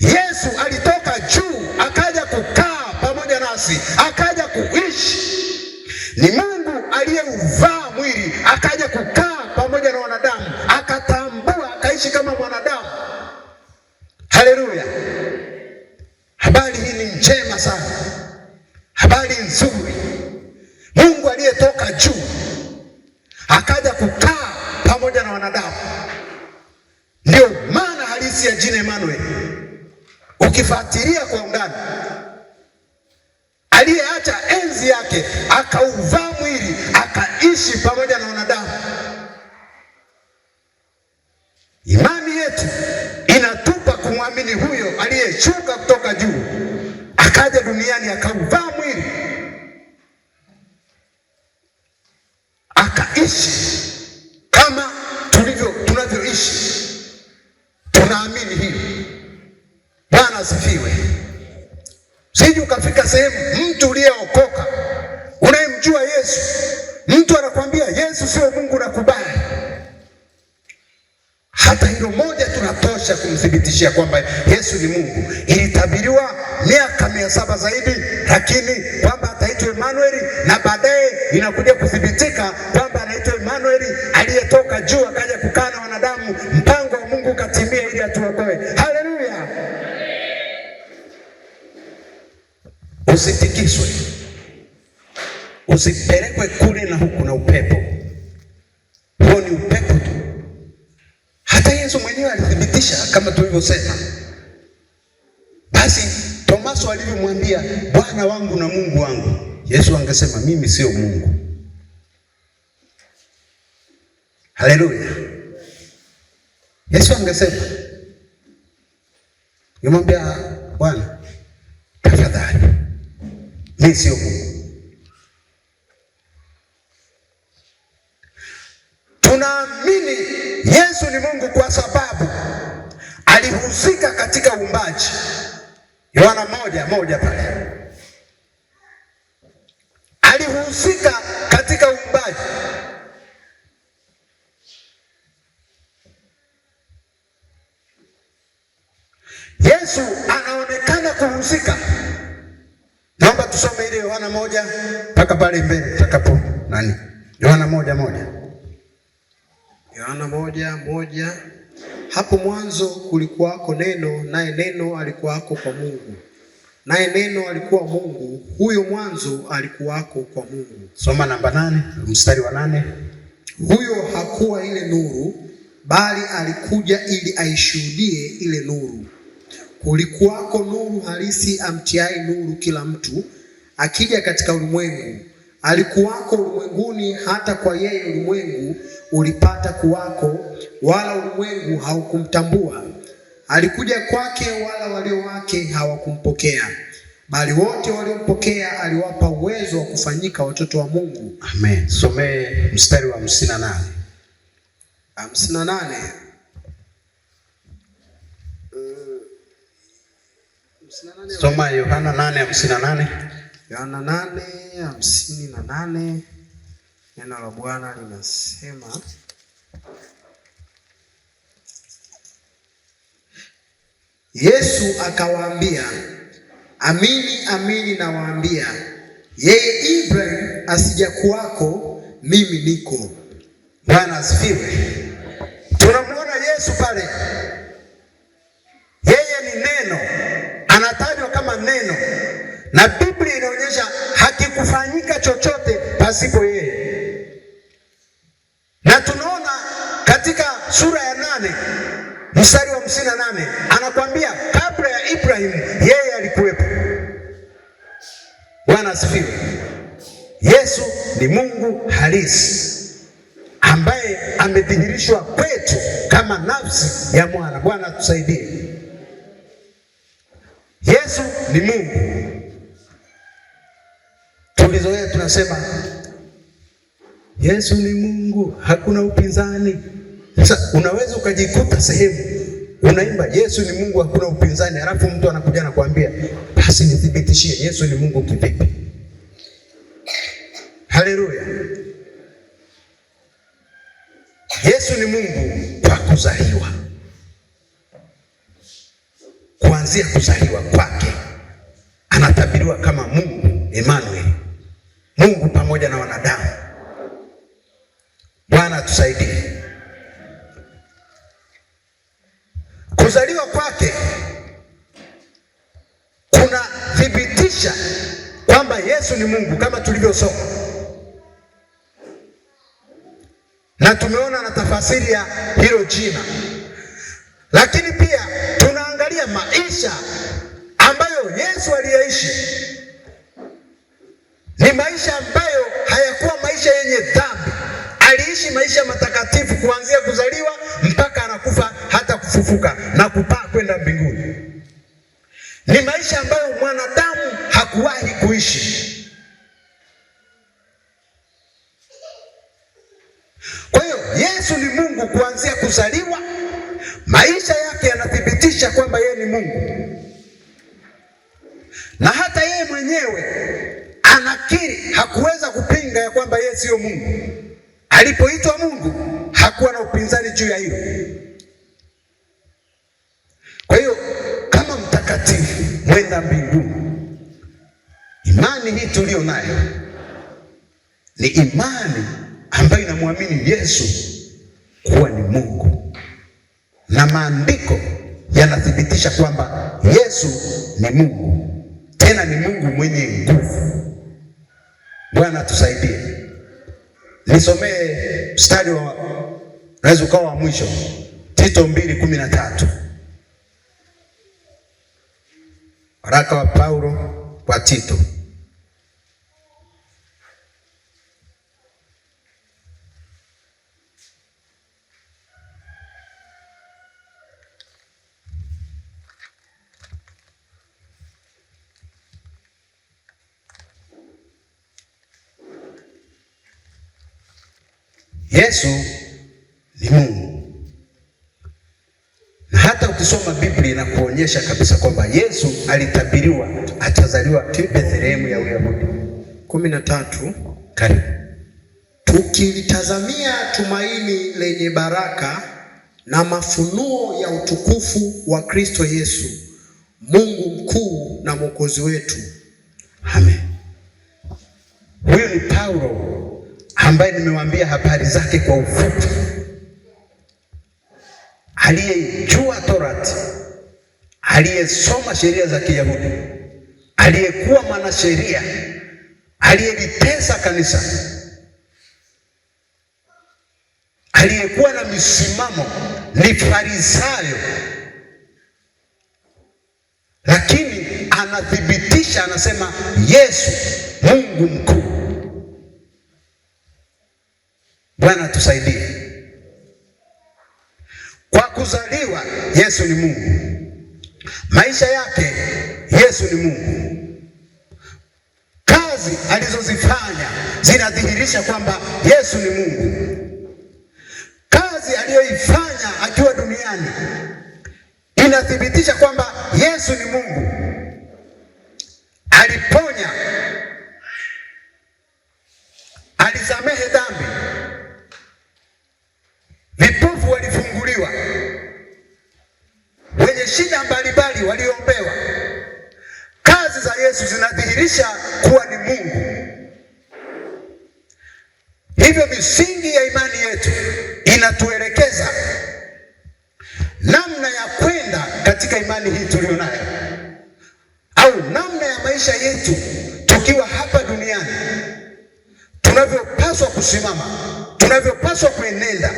Yesu alitoka juu akaja kukaa pamoja nasi, akaja kuishi. Ni Mungu aliyeuvaa mwili akaja kukaa pamoja na wanadamu, akatambua, akaishi kama mwanadamu. Haleluya! Habari hii ni njema sana, habari nzuri. Mungu aliyetoka juu akaja kukaa pamoja na wanadamu, ndio maana halisi ya jina Emmanuel. Ukifuatilia kwa undani, aliyeacha enzi yake akauvaa mwili akaishi pamoja na wanadamu. Imani yetu inatupa kumwamini huyo aliyeshuka kutoka juu akaja duniani akauvaa mwili akaishi kama tunavyoishi. Tunaamini hiyo. Bwana asifiwe. Sije ukafika sehemu mtu uliyeokoka unayemjua Yesu, mtu anakuambia Yesu sio Mungu, nakubali. Hata hilo moja tunatosha kumthibitishia kwamba Yesu ni Mungu. Ilitabiriwa miaka 700 zaidi, lakini kwamba ataitwa Emmanuel, na baadaye inakuja kuthibitika kwamba anaitwa Emmanuel aliyetoka juu akaja kukaa na wanadamu. Mpango wa Mungu katimia ili atuokoe. Haleluya! Usitikiswe, usipelekwe kule na huku na upepo. Huo ni upepo tu. Hata Yesu mwenyewe alithibitisha kama tulivyosema. Basi Tomaso alivyomwambia Bwana wangu na Mungu wangu, Yesu angesema mimi sio Mungu. Haleluya! Yesu angesema, nimwambia Bwana tafadhali, mimi sio Mungu. Tunaamini Yesu ni Mungu kwa sababu alihusika katika uumbaji. Yohana 1:1 pale. Alihusika katika uumbaji. Yesu anaonekana kuhusika. Naomba tusome ile Yohana 1 mpaka pale mbele tutakapo nani? Yohana 1:1. Yohana 1:1. Hapo mwanzo kulikuwako neno, naye neno alikuwako kwa Mungu, naye neno alikuwa Mungu. Huyo mwanzo alikuwako kwa Mungu. Soma namba 8, mstari wa 8. Huyo hakuwa ile nuru, bali alikuja ili aishuhudie ile nuru. Kulikuwako nuru halisi amtiai nuru kila mtu akija katika ulimwengu. Alikuwako ulimwenguni, hata kwa yeye ulimwengu ulipata kuwako, wala ulimwengu haukumtambua. Alikuja kwake, wala walio wake hawakumpokea, bali wote waliompokea aliwapa uwezo wa kufanyika watoto wa Mungu. Amen. Somee mstari wa 58. 58. Soma Yohana 8:58. Yohana 8:58. Neno la Bwana linasema, Yesu akawaambia, amini amini nawaambia, yeye Ibrahim asijakuwako, mimi niko. Bwana asifiwe. Tunamwona Yesu pale, yeye ni neno, anatajwa kama neno, na Biblia inaonyesha hakikufanyika chochote pasipo yeye. mstari wa 58 anakuambia kabla ya Ibrahimu yeye alikuwepo. Bwana asifiwe. Yesu ni Mungu halisi ambaye amedhihirishwa kwetu kama nafsi ya mwana. Bwana tusaidie. Yesu ni Mungu. Tulizoea tunasema Yesu ni Mungu, hakuna upinzani. Sasa unaweza ukajikuta sehemu unaimba Yesu ni Mungu, hakuna upinzani, halafu mtu anakuja na kuambia basi nithibitishie Yesu ni Mungu kivipi? Haleluya. Yesu ni Mungu kwa kuzaliwa. Kuanzia kuzaliwa kwake anatabiriwa kama Mungu Emmanuel, Mungu pamoja na wanadamu. Bwana tusaidie. Kuzaliwa kwake kuna thibitisha kwamba Yesu ni Mungu kama tulivyosoma, na tumeona na tafasiri ya hilo jina. Lakini pia tunaangalia maisha ambayo Yesu aliyaishi. Ni maisha ambayo hayakuwa maisha yenye dhambi. Aliishi maisha matakatifu kuanzia kuzaliwa mpaka anakufa, hata kufufuka na kupaa kwenda mbinguni. Ni maisha ambayo mwanadamu hakuwahi kuishi. Kwa hiyo Yesu ni Mungu kuanzia kuzaliwa. Maisha yake yanathibitisha kwamba yeye ni Mungu, na hata yeye mwenyewe anakiri, hakuweza kupinga ya kwamba yeye sio Mungu. Alipoitwa Mungu hakuwa na upinzani juu ya hilo. Kwa hiyo kama mtakatifu mwenda mbinguni, imani hii tulio nayo ni imani ambayo inamwamini Yesu kuwa ni Mungu, na maandiko yanathibitisha kwamba Yesu ni Mungu, tena ni Mungu mwenye nguvu. Bwana tusaidie. Nisomee mstari wa naweza ukawa wa mwisho, Tito 2:13. Waraka wa Paulo kwa Tito. Yesu ni Mungu. Na hata ukisoma Biblia na kuonyesha kabisa kwamba Yesu alitabiriwa atazaliwa Bethlehemu ya Uyahudi. 13. Karibu. Tukilitazamia tumaini lenye baraka na mafunuo ya utukufu wa Kristo Yesu, Mungu mkuu na Mwokozi wetu. Amen. Huyu ni Paulo ambaye nimewaambia habari zake kwa ufupi, aliyejua Torati, aliyesoma sheria za Kiyahudi, aliyekuwa mwanasheria, aliyelitesa kanisa, aliyekuwa na misimamo, ni Farisayo, lakini anathibitisha, anasema Yesu Mungu mkuu. Bwana tusaidie. Kwa kuzaliwa Yesu ni Mungu. Maisha yake Yesu ni Mungu. Kazi alizozifanya zinadhihirisha kwamba Yesu ni Mungu. Kazi aliyoifanya akiwa duniani inathibitisha kwamba Yesu ni Mungu. Aliponya, alisamehe dhambi, vipofu walifunguliwa, wenye shida mbalimbali waliombewa. Kazi za Yesu zinadhihirisha kuwa ni Mungu. Hivyo misingi ya imani yetu inatuelekeza namna ya kwenda katika imani hii tulionayo, au namna ya maisha yetu tukiwa hapa duniani, tunavyopaswa kusimama, tunavyopaswa kuenenda,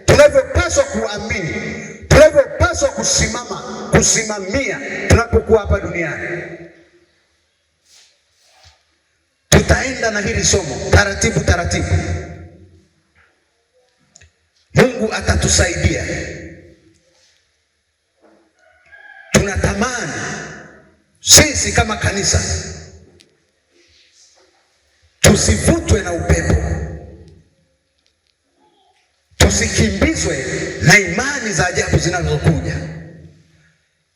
tunavyopaswa kuamini, tunavyopaswa kusimamia tunapokuwa hapa duniani. Tutaenda na hili somo taratibu taratibu. Mungu atatusaidia. Tunatamani sisi kama kanisa tusivutwe na upepo, tusikimbizwe na imani za ajabu zinazokuja.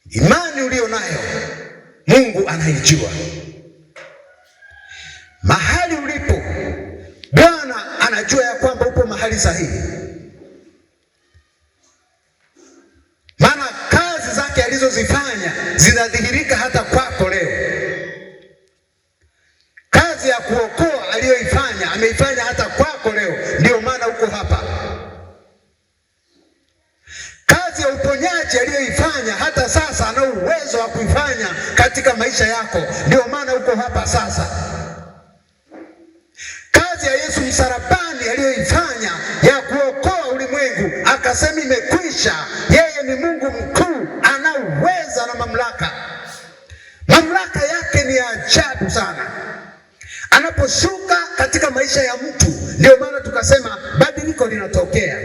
Imani ulio nayo Mungu anaijua. Mahali ulipo Bwana anajua ya kwamba upo mahali sahihi, maana kazi zake alizozifanya zinadhihirika hata kwako leo. Kazi ya kuokoa aliyoifanya ameifanya hata kwako leo, ndio maana uko hapa. Kazi ya uponyaji aliyoifanya hata sasa ana uwezo wa kuifanya katika maisha yako, ndio maana uko hapa sasa. Kazi ya Yesu msalabani aliyoifanya ya kuokoa ulimwengu, akasema imekwisha. Yeye ni Mungu mkuu, ana uweza na mamlaka. Mamlaka yake ni ajabu sana anaposhuka katika maisha ya mtu. Ndio maana tukasema badiliko linatokea.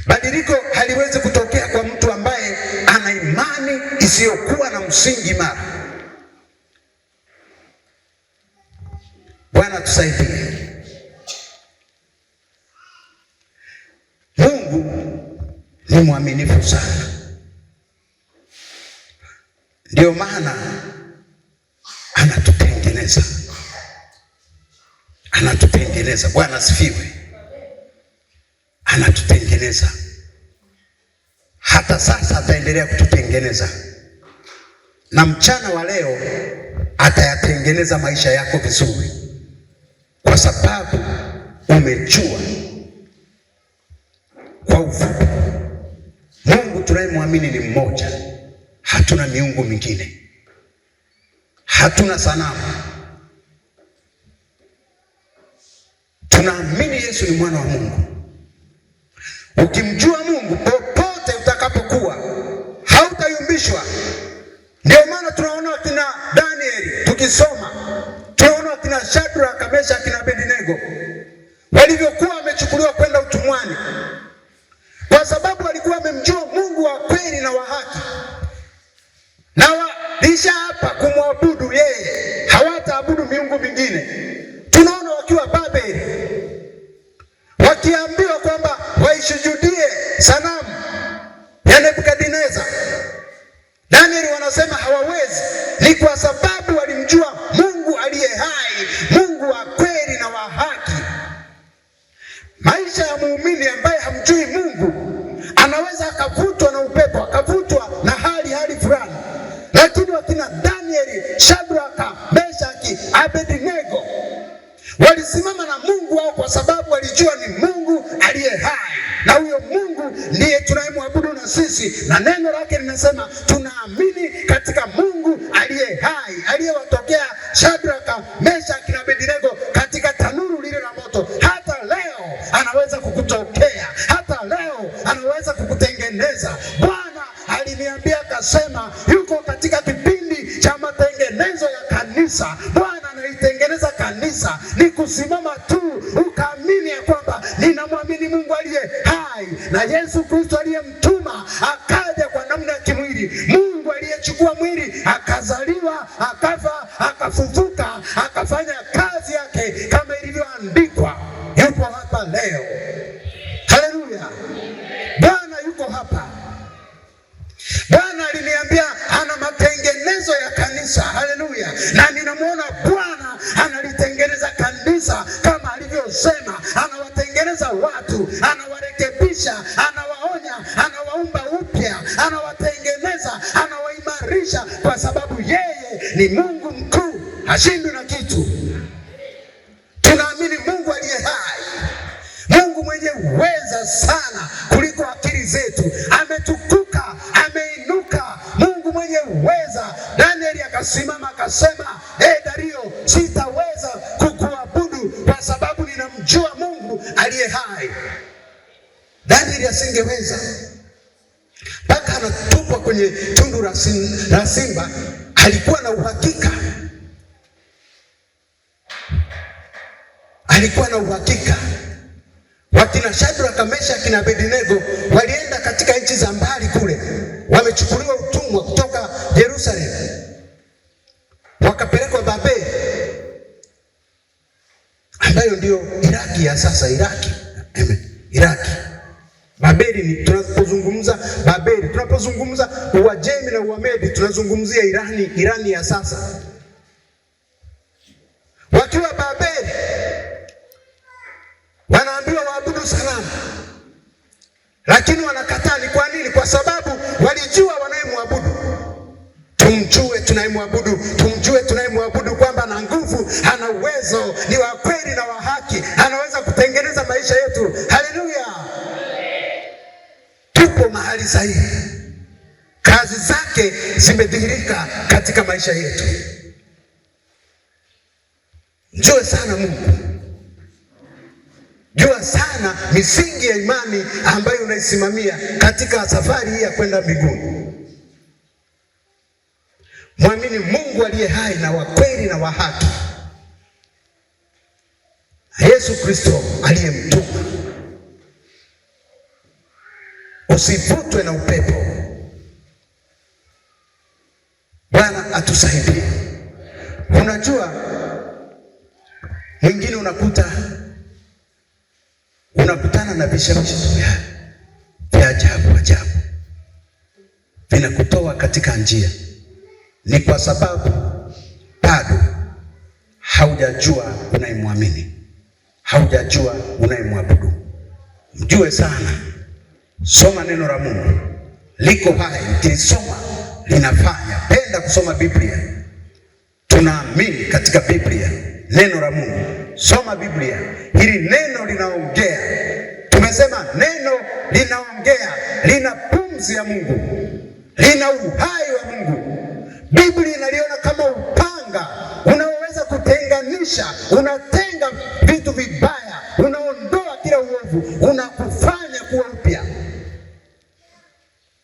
Badiliko haliwezi kutokea kwa mtu ambaye ana imani isiyokuwa na msingi imara. Bwana tusaidie. Mungu ni mwaminifu sana, ndio maana anatutengeneza. Bwana asifiwe. Anatutengeneza hata sasa, ataendelea kututengeneza, na mchana wa leo atayatengeneza maisha yako vizuri, kwa sababu umejua. Kwa ufupi, Mungu tunayemwamini ni mmoja, hatuna miungu mingine, hatuna sanamu. Tunaamini Yesu ni mwana wa Mungu. Ukimjua Mungu popote utakapokuwa hautayumbishwa. Ndio maana tunaona wakina Danieli, tukisoma tunaona wakina Shadraka, Meshaki na Abednego walivyokuwa wamechukuliwa kwenda utumwani, kwa sababu walikuwa wamemjua Mungu wa kweli na wa haki, na walisha hapa kumwabudu yeye, hawataabudu miungu mingine. Tunaona wakiwa Babeli wakiambiwa kwamba waisujudie sanamu ya Nebukadneza, Danieli wanasema hawawezi. Ni kwa sababu walimjua Mungu aliye hai, Mungu wa kweli na wa haki. Maisha ya muumini ambaye hamjui Mungu anaweza akavutwa na upepo, akavutwa na hali fulani, lakini wakina Danieli, Shadraka, Meshaki, Abednego walisimama na Mungu wao, kwa sababu walijua ni Mungu aliye hai, na huyo Mungu ndiye tunayemwabudu na sisi, na neno lake linasema tunaamini katika Mungu aliye hai, aliyewatokea Shadraka, Meshaki na Abednego katika tanuru lile la moto. Hata leo anaweza kukutokea, hata leo anaweza kukutengeneza. Bwana aliniambia akasema yuko katika kipindi cha matengenezo ya kanisa. Bwana anaitengeneza kanisa, ni kusimama tu ukaamini ya kwamba ninamwamini Mungu aliye hai na Yesu Kristo aliyemtuma akaja kwa namna ya kimwili, Mungu aliyechukua mwili akazaliwa, akafa, akafufuka, akafanya kazi yake kama ilivyoandikwa. Yupo hapa leo. Haleluya. Bwana yuko hapa. Bwana aliniambia ana matengenezo ya kanisa. Haleluya. Na ninamwona Bwana analitengeneza kanisa kama alivyosema. Anawatengeneza watu, anawarekebisha, anawaonya, anawaumba upya, anawatengeneza, anawaimarisha, kwa sababu yeye ni Mungu mkuu, hashindwi na kitu. Tunaamini Mungu aliye hai, Mungu mwenye uweza sana kuliko akili zetu. Ametukuka, ameinuka, Mungu mwenye uweza. Danieli akasimama akasema, Dario, sitaweza kukuabudu kwa sababu ninamjua Mungu aliye hai. Danieli asingeweza. mpaka anatupwa kwenye tundu la simba, alikuwa na uhakika, Wakina Shadraka, Meshaki na Abednego walienda katika nchi za mbali kule, wamechukuliwa utumwa kutoka Yerusalemu, wakapelekwa Babeli, ambayo ndio Iraki ya sasa. Iraki. Babeli ni tunapozungumza Babeli, tunapozungumza Uajemi na Uamedi, tunazungumzia Irani ya sasa. Wakiwa Babeli wanaambiwa waabudu sanamu, lakini wanakataa. Ni kwa nini? Kwa sababu walijua wanayemwabudu, tumjue tunayemwabudu kwamba ana nguvu, ana uwezo, ni wa kweli na wa haki, anaweza kutengeneza maisha yetu. Haleluya! Tupo mahali sahihi, kazi zake zimedhihirika katika maisha yetu. Mjue sana Mungu, jua sana misingi ya imani ambayo unaisimamia katika safari hii ya kwenda mbinguni. Mwamini Mungu aliye hai na wa kweli na wa haki, Yesu Kristo aliyemtuma. Usivutwe na upepo. Bwana atusaidie. Unajua, mwingine unakutana na vishawishi vya ajabu vinakutoa katika njia. Ni kwa sababu bado haujajua unayemwamini, haujajua unayemwabudu. Mjue sana, soma neno la Mungu, liko hai, ukilisoma linafanya. Penda kusoma Biblia, tunaamini katika Biblia, neno la Mungu. Soma Biblia, hili neno linaongea. Tumesema neno linaongea, lina pumzi ya Mungu, lina uhai wa Mungu. Biblia inaliona kama upanga unaoweza kutenganisha, unatenga vitu vibaya, unaondoa kila uovu, unakufanya kuwa upya.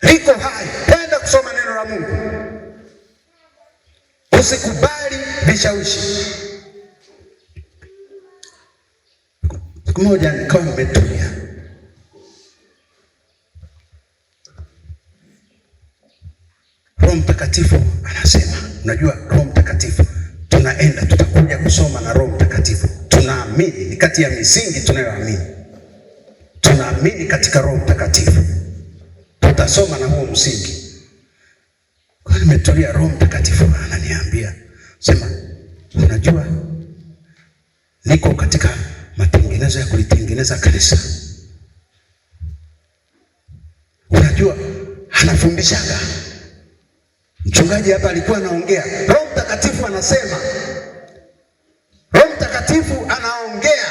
Liko hai. Penda kusoma neno la Mungu, usikubali vishawishi. Siku moja nikawa nimetulia, Roho Mtakatifu anasema, unajua Roho Mtakatifu tutakuja kusoma na Roho Mtakatifu. Tunaamini, ni kati ya misingi tunayoamini. Tunaamini katika Roho Mtakatifu, tutasoma na huo msingi. Kwa nimetulia, Roho Mtakatifu ananiambia, sema, unajua niko katika matengenezo ya kulitengeneza kanisa. Unajua, anafundishaga mchungaji hapa alikuwa anaongea, Roho Mtakatifu anasema, Roho Mtakatifu anaongea.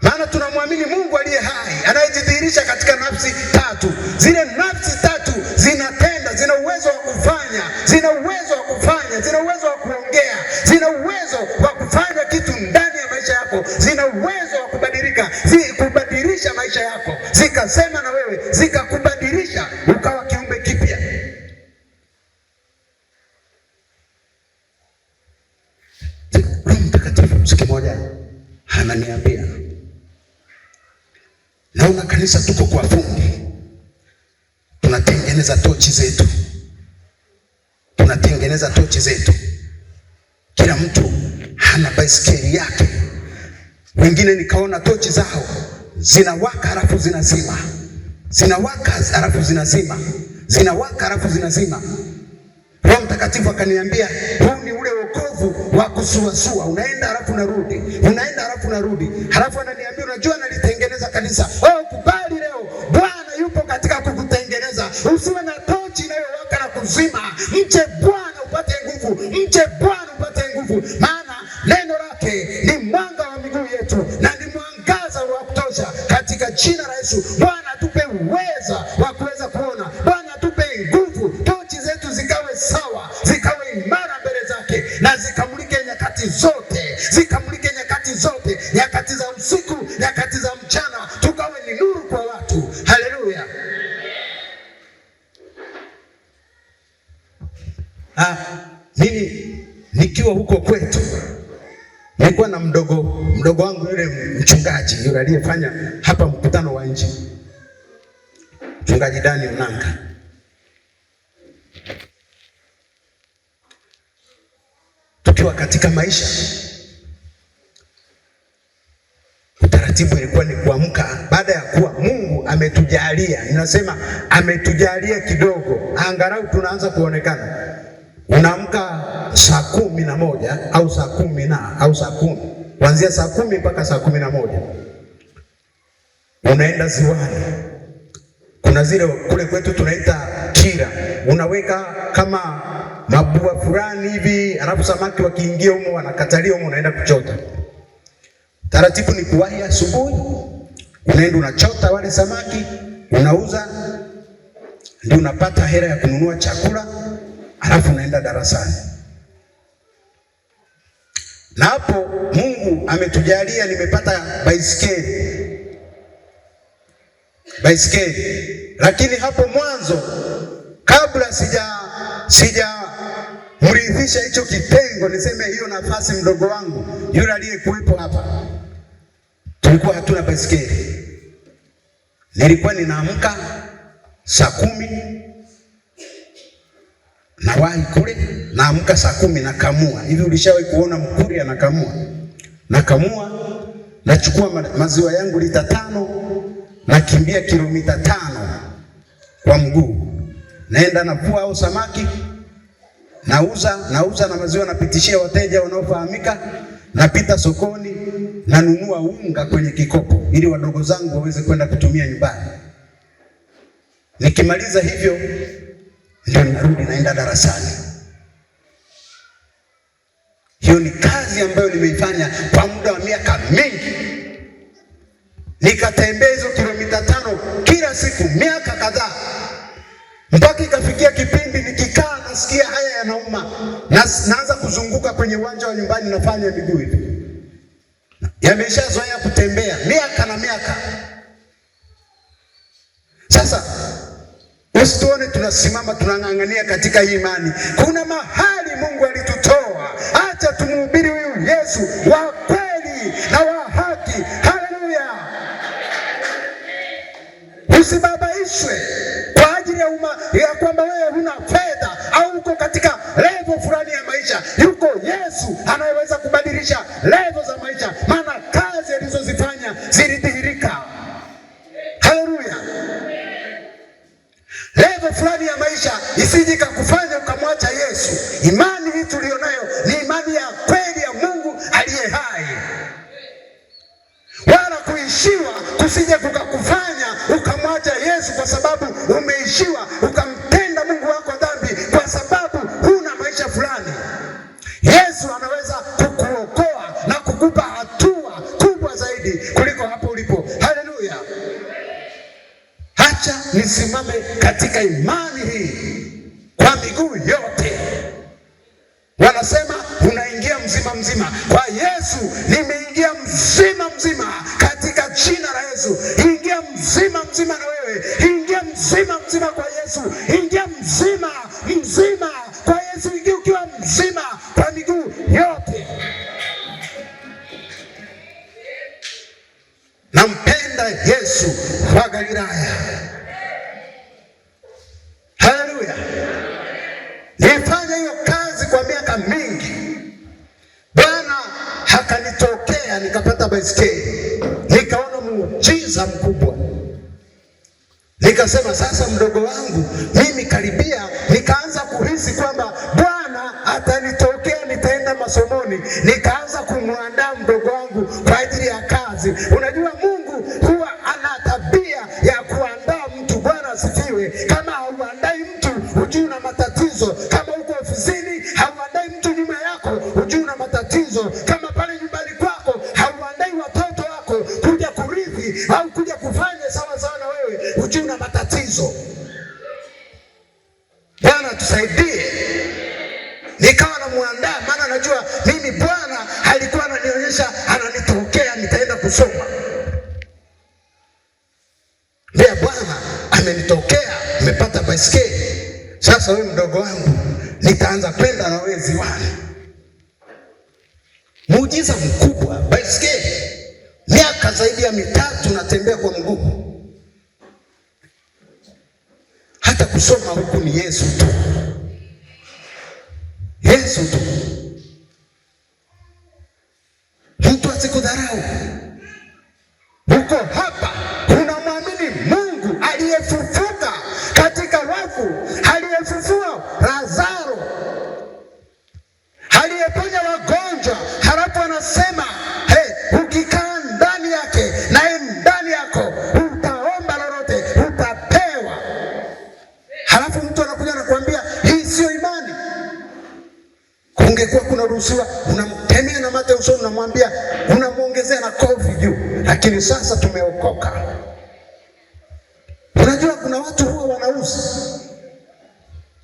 Maana tunamwamini Mungu aliye hai, anayejidhihirisha katika nafsi tatu. Zile nafsi tatu zinatenda, zina uwezo wa kufanya, zina uwezo wa kufanya, zina uwezo wa kuongea, zina uwezo wa kufanya kitu ndani ya maisha yako, zina uwezo wa kubadilisha maisha yako, zikasema na wewe, zikakubadilisha ukawa kiumbe kipya. Roho Mtakatifu siku moja ananiambia, naona kanisa tuko kwa fundi, tunatengeneza tochi zetu, kila mtu hana baiskeli yake. Wengine nikaona tochi zao zinawaka halafu zinazima, zinawaka halafu zinazima, zinawaka halafu zinazima. Roho Mtakatifu akaniambia, huu ni ule wokovu wa kusuasua, unaenda halafu unarudi, unaenda halafu unarudi. Halafu ananiambia, unajua nalitengeneza kanisa. Kubali leo, Bwana yupo katika kukutengeneza. Usiwe na tochi inayowaka na kuzima. Mche Bwana upate nguvu, mche Bwana upate nguvu, maana neno lake ni mwanga wa miguu yetu na ni mwangaza wa kutosha. Katika jina la Yesu, Bwana atupe uweza wa kuweza kuona. Bwana atupe nguvu, tochi zetu zikawe sawa, zikawe imara mbele zake, na zikamulike nyakati zote, zikamulike nyakati zote, nyakati za usiku, nyakati za mchana, tukawe ni nuru kwa watu. Haleluya. wangu yule mchungaji yule aliyefanya hapa mkutano wa nje, Mchungaji Dani Unanga. Tukiwa katika maisha, utaratibu ilikuwa ni kuamka baada ya kuwa Mungu ametujalia, ninasema ametujalia kidogo, angalau tunaanza kuonekana. Unaamka saa 11 au saa 10 au saa 10, kuanzia saa 10 mpaka saa 11 unaenda ziwani. Kuna zile kule kwetu tunaita kira, unaweka kama mabua fulani hivi, alafu samaki wakiingia humo wanakatalia humo, unaenda kuchota. Taratibu ni kuwahi asubuhi, unaenda unachota wale samaki, unauza, ndio unapata hela ya kununua chakula, alafu unaenda darasani. Na hapo Mungu ametujalia, nimepata baiskeli. Lakini hapo mwanzo, kabla sija mridhisha hicho kitengo, niseme hiyo nafasi, mdogo wangu yule aliyekuwepo hapa, tulikuwa hatuna baiskeli. Nilikuwa ninaamka saa 10, nawahi kule, naamka saa 10 nakamua. Hivi ulishawahi kuona mkuri anakamua? Nakamua, nachukua maziwa yangu lita 5, nakimbia kilomita 5 kwa mguu, naenda navua au samaki, nauza na maziwa napitishia wateja wanaofahamika, napita sokoni, nanunua unga kwenye kikopo ili wadogo zangu waweze kwenda kutumia nyumbani. Nikimaliza hivyo ndio narudi naenda darasani. Hiyo ni kazi ambayo nimeifanya kwa muda wa miaka mingi. Nikatembea hizo kilomita 5 kila siku miaka kadhaa, mpaka ikafikia kipindi nikikaa nasikia haya yanauma, naanza kuzunguka kwenye uwanja wa nyumbani, nafanya miguu hivi. Yameshazoea kutembea miaka na miaka. Sasa usituone tunasimama tunang'ang'ania katika hii imani. Kuna mahali Mungu alitutoa, acha tumhubiri huyu Yesu wa kweli na wa haki. Haleluya! Usibabaishwe kwa ajili ya kwamba wewe huna fedha au uko katika level fulani ya maisha. Yuko Yesu anayeweza kubadilisha level za maisha, maana kazi alizozifanya zilidhihirika. Haleluya! Level fulani ya maisha isije kukufanya ukamwacha Yesu. Imani hii tulionayo ni imani ya kweli ya Mungu aliye hai. Wala kuishiwa kusije kukakufanya ukamwacha Yesu kwa sababu umeishiwa, ukamtenda Mungu wako dhambi kwa sababu huna maisha fulani. Yesu anaweza kukuokoa na kukupa hatua kubwa zaidi kuliko hapo ulipo. Haleluya! Acha nisimame katika imani hii kwa miguu yote. Wanasema unaingia mzima. Kwa Yesu nimeingia mzima katika jina la Yesu. Ingia mzima na wewe. Ingia mzima kwa Yesu. Ingia mzima kwa Yesu. Ingia ukiwa mzima kwa miguu yote. Nampenda Yesu wa Galilaya. Haleluya! Nilifanya hiyo kazi kwa miaka mingi. Bwana akanitokea, nikapata baiskeli, nikaona muujiza mkubwa. Nikasema sasa, mdogo wangu mimi karibia, nikaanza kuhisi kwamba Bwana atanitokea, nitaenda masomoni. Nikaanza kumwandaa mdogo wangu kwa ajili ya kazi. Unajua Mungu huwa ana tabia ya kuandaa mtu. Bwana asifiwe. Kama hauandai mtu, hujui una matatizo. Kama uko ofisini, hauandai mtu nyuma yako, hujui una matatizo. Kama pale nyumbani kwako, hauandai watoto wako kuja kurithi au kuja kufanya sawa na wewe, hujui una matatizo. Bwana tusaidie. Nikawa namuandaa, maana najua mimi Bwana alikuwa ananionyesha, ananitokea nitaenda kusoma. Ndio Bwana amenitokea, nimepata baiskeli. Sasa wewe mdogo wangu, nitaanza kwenda na wewe ziwani. Muujiza mkubwa, baiskeli. miaka zaidi ya 3 natembea kwa mguu. Hata kusoma huku ni Yesu tu, Yesu tu. Mtu asikudharau. Huko hapa unamwamini Mungu aliyefufuka katika wafu, aliyefufua Lazaro, aliyeponya wagonjwa. Halafu anasema ukikaa ndani yake naye ndani yako, utaomba lolote utapewa. Halafu mtu anakuja anakuambia hii sio imani. Kungekuwa kuna ruhusiwa, unamtemea na mate usoni, unamwambia, unamuongezea na kofi juu. Lakini sasa tumeokoka. Unajua kuna watu huwa wanauza,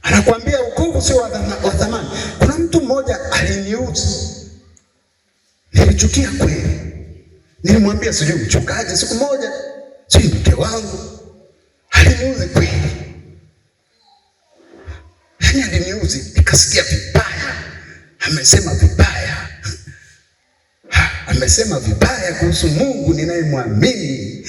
anakuambia wokovu sio wa thamani. Kuna mtu mmoja aliniuza, nilichukia kweli. Nilimwambia sijui mchungaji, siku moja sijui mke wangu aliniuza kweli. Yaani aliniuza, nikasikia vibaya. Amesema vibaya. Amesema vibaya kuhusu Mungu ninayemwamini.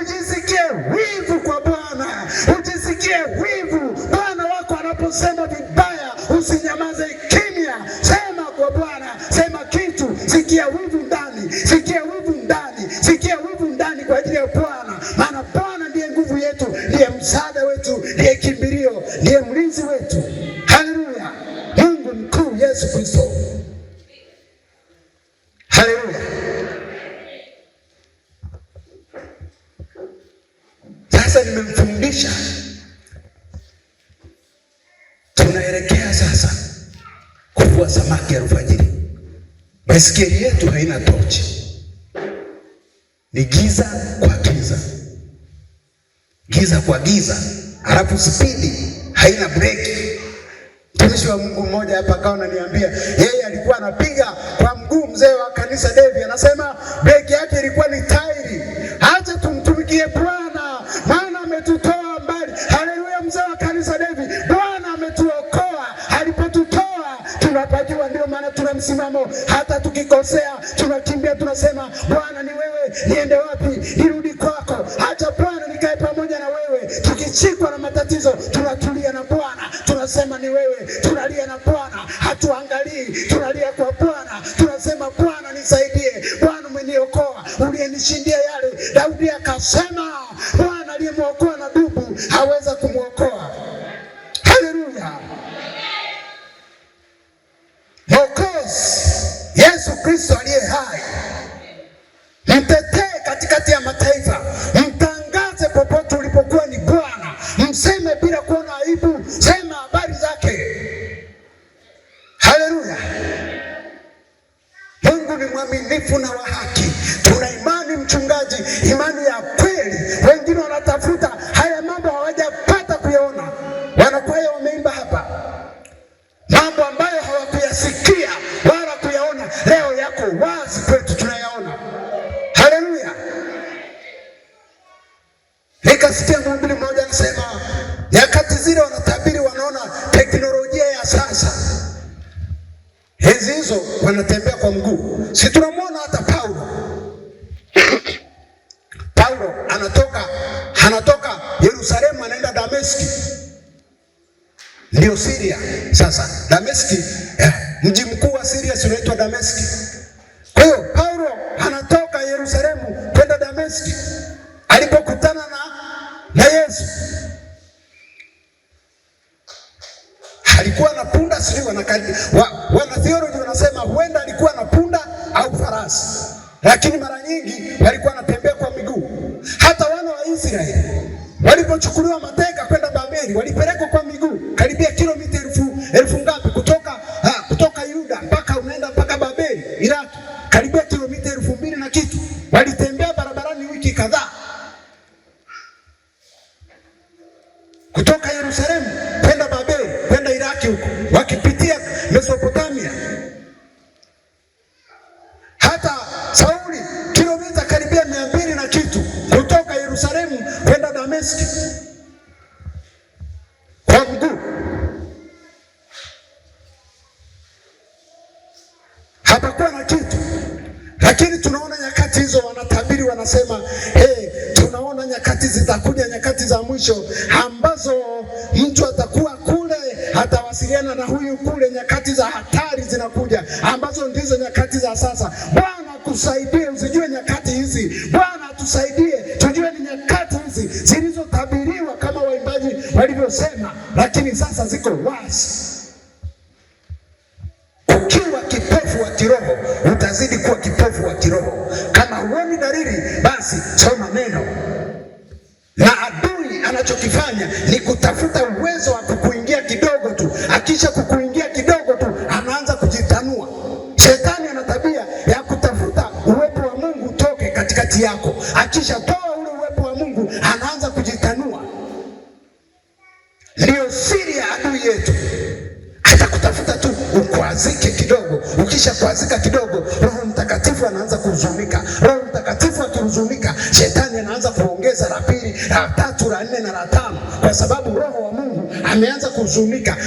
Ujisikie wivu kwa Bwana. Ujisikie wivu. Bwana wako anaposema vibaya, usinyamaze kimya. Sema kwa Bwana, sema kitu. Sikia wivu ndani. Sikia wivu ndani. Sikia wivu ndani kwa ajili ya Bwana. Maana Bwana ndiye nguvu yetu, ndiye msaada wetu, ndiye kimbilio, ndiye mlinzi wetu. Haleluya. Mungu mkuu Yesu Kristo. Haleluya. Sasa nimemfundisha. Tunaelekea sasa kuvua samaki alfajiri. Baiskeli yetu haina tochi. Ni giza kwa giza. Giza kwa giza. Halafu spidi haina breki. Mtumishi wa Mungu mmoja hapa akawa ananiambia yeye alikuwa anapiga kwa mguu. Mzee wa kanisa Devi anasema breki yake ilikuwa ni tairi. Acha tumtumikie Bwana, maana ametutoa mbali. Haleluya. Mzee wa kanisa Devi, Bwana ametuokoa. Alipotutoa tunapajua, ndio maana tuna msimamo. Hata tukikosea tunakimbia, tunasema Bwana ni wewe, niende wapi? Nirudi kwako. Acha Bwana nikae pamoja na wewe. Tukichikwa na matatizo tunatulia na Bwana, tunasema ni wewe. Tunalia na Bwana, hatuangalii, tunalia kwa Bwana. Tunasema Bwana nisaidie, Bwana umeniokoa, uliyenishindia yale. Daudi akasema Bwana aliyemwokoa na dubu haweza kumwokoa. Haleluya. Mwokozi Yesu Kristo aliye hai, mtetee katikati ya mataifa. Mtangaze popote ulipokuwa ni Bwana. Mseme bila kuona aibu. Sema habari zake. Haleluya. Mungu ni mwaminifu na wa haki. Tuna imani mchungaji, imani ya kweli. Wengine wanatafuta haya mambo hawajapata kuyaona. Wanakwaya wameimba hapa mambo ambayo hawakuyasikia wala kuyaona. Leo yako wazi kwetu, tunayaona. Haleluya. Nikasikia mhubiri mmoja anasema nyakati zile wanatabiri, wanaona teknolojia ya sasa. Enzi hizo wanatembea kwa mguu. Si tunamwona hata Paulo. Paulo anatoka Yerusalemu anaenda Dameski. Ndio Syria. Sasa Dameski, mji mkuu wa Syria unaitwa Dameski. Kwa hiyo Paulo anatoka Yerusalemu kwenda Dameski. Alipokutana na Yesu, alikuwa na punda, sio wana theology wanasema huenda alikuwa na punda au farasi, lakini mara nyingi walikuwa wanatembea kwa miguu. Hata wana wa Israeli walipochukuliwa mateka kwenda Babeli walipelekwa kwa miguu karibia kilomita elfu ngapi kutoka Yuda mpaka unaenda mpaka Babeli Iraki, karibia kilomita 2000 na kitu. Walitembea barabarani wiki kadhaa kutoka Yerusalemu kwenda Babeli, kwenda Iraki huko, wakipitia Mesopotamia. Hata Sauli kilomita karibia 200 na kitu kutoka Yerusalemu kwenda Dameski. hizo wanatabiri, wanasema tunaona nyakati zitakuja, nyakati za mwisho ambazo mtu atakuwa kule atawasiliana na huyu kule. Nyakati za hatari zinakuja ambazo ndizo nyakati za sasa. Bwana kusaidie usijue nyakati hizi. Bwana tusaidie tujue ni nyakati hizi zilizotabiriwa kama waimbaji walivyosema, lakini sasa ziko wazi. Ukiwa kipofu wa kiroho utazidi kuwa kipofu wa kiroho. Kama huoni dalili, basi soma neno. Na adui anachokifanya ni kutafuta uwezo wa kukuingia kidogo tu. Akisha kukuingia kidogo tu, anaanza kujitanua. Shetani ana tabia ya kutafuta uwepo wa Mungu utoke katikati yako. Akisha toa ule uwepo wa Mungu, anaanza kujitanua. Ndio siri ya adui yetu. Atakutafuta tu ukwazike kidogo. Ukisha kwazika kidogo, Roho Mtakatifu anaanza kuhuzunika. Roho Mtakatifu akihuzunika, shetani anaanza kuongeza la pili, la tatu, la nne na la tano, kwa sababu Roho wa Mungu ameanza kuhuzunika.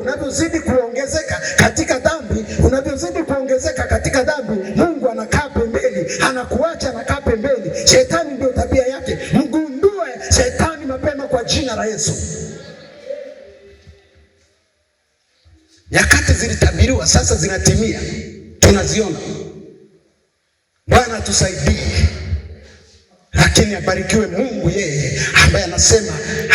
Unavyozidi kuongezeka katika dhambi, unavyozidi kuongezeka katika dhambi, Mungu anakaa pembeni, anakuacha anakaa pembeni. Shetani ndio tabia yake. Mgundue shetani mapema kwa jina la Yesu. Nyakati zilitabiriwa sasa zinatimia, tunaziona. Bwana tusaidie. Lakini abarikiwe Mungu, yeye ambaye anasema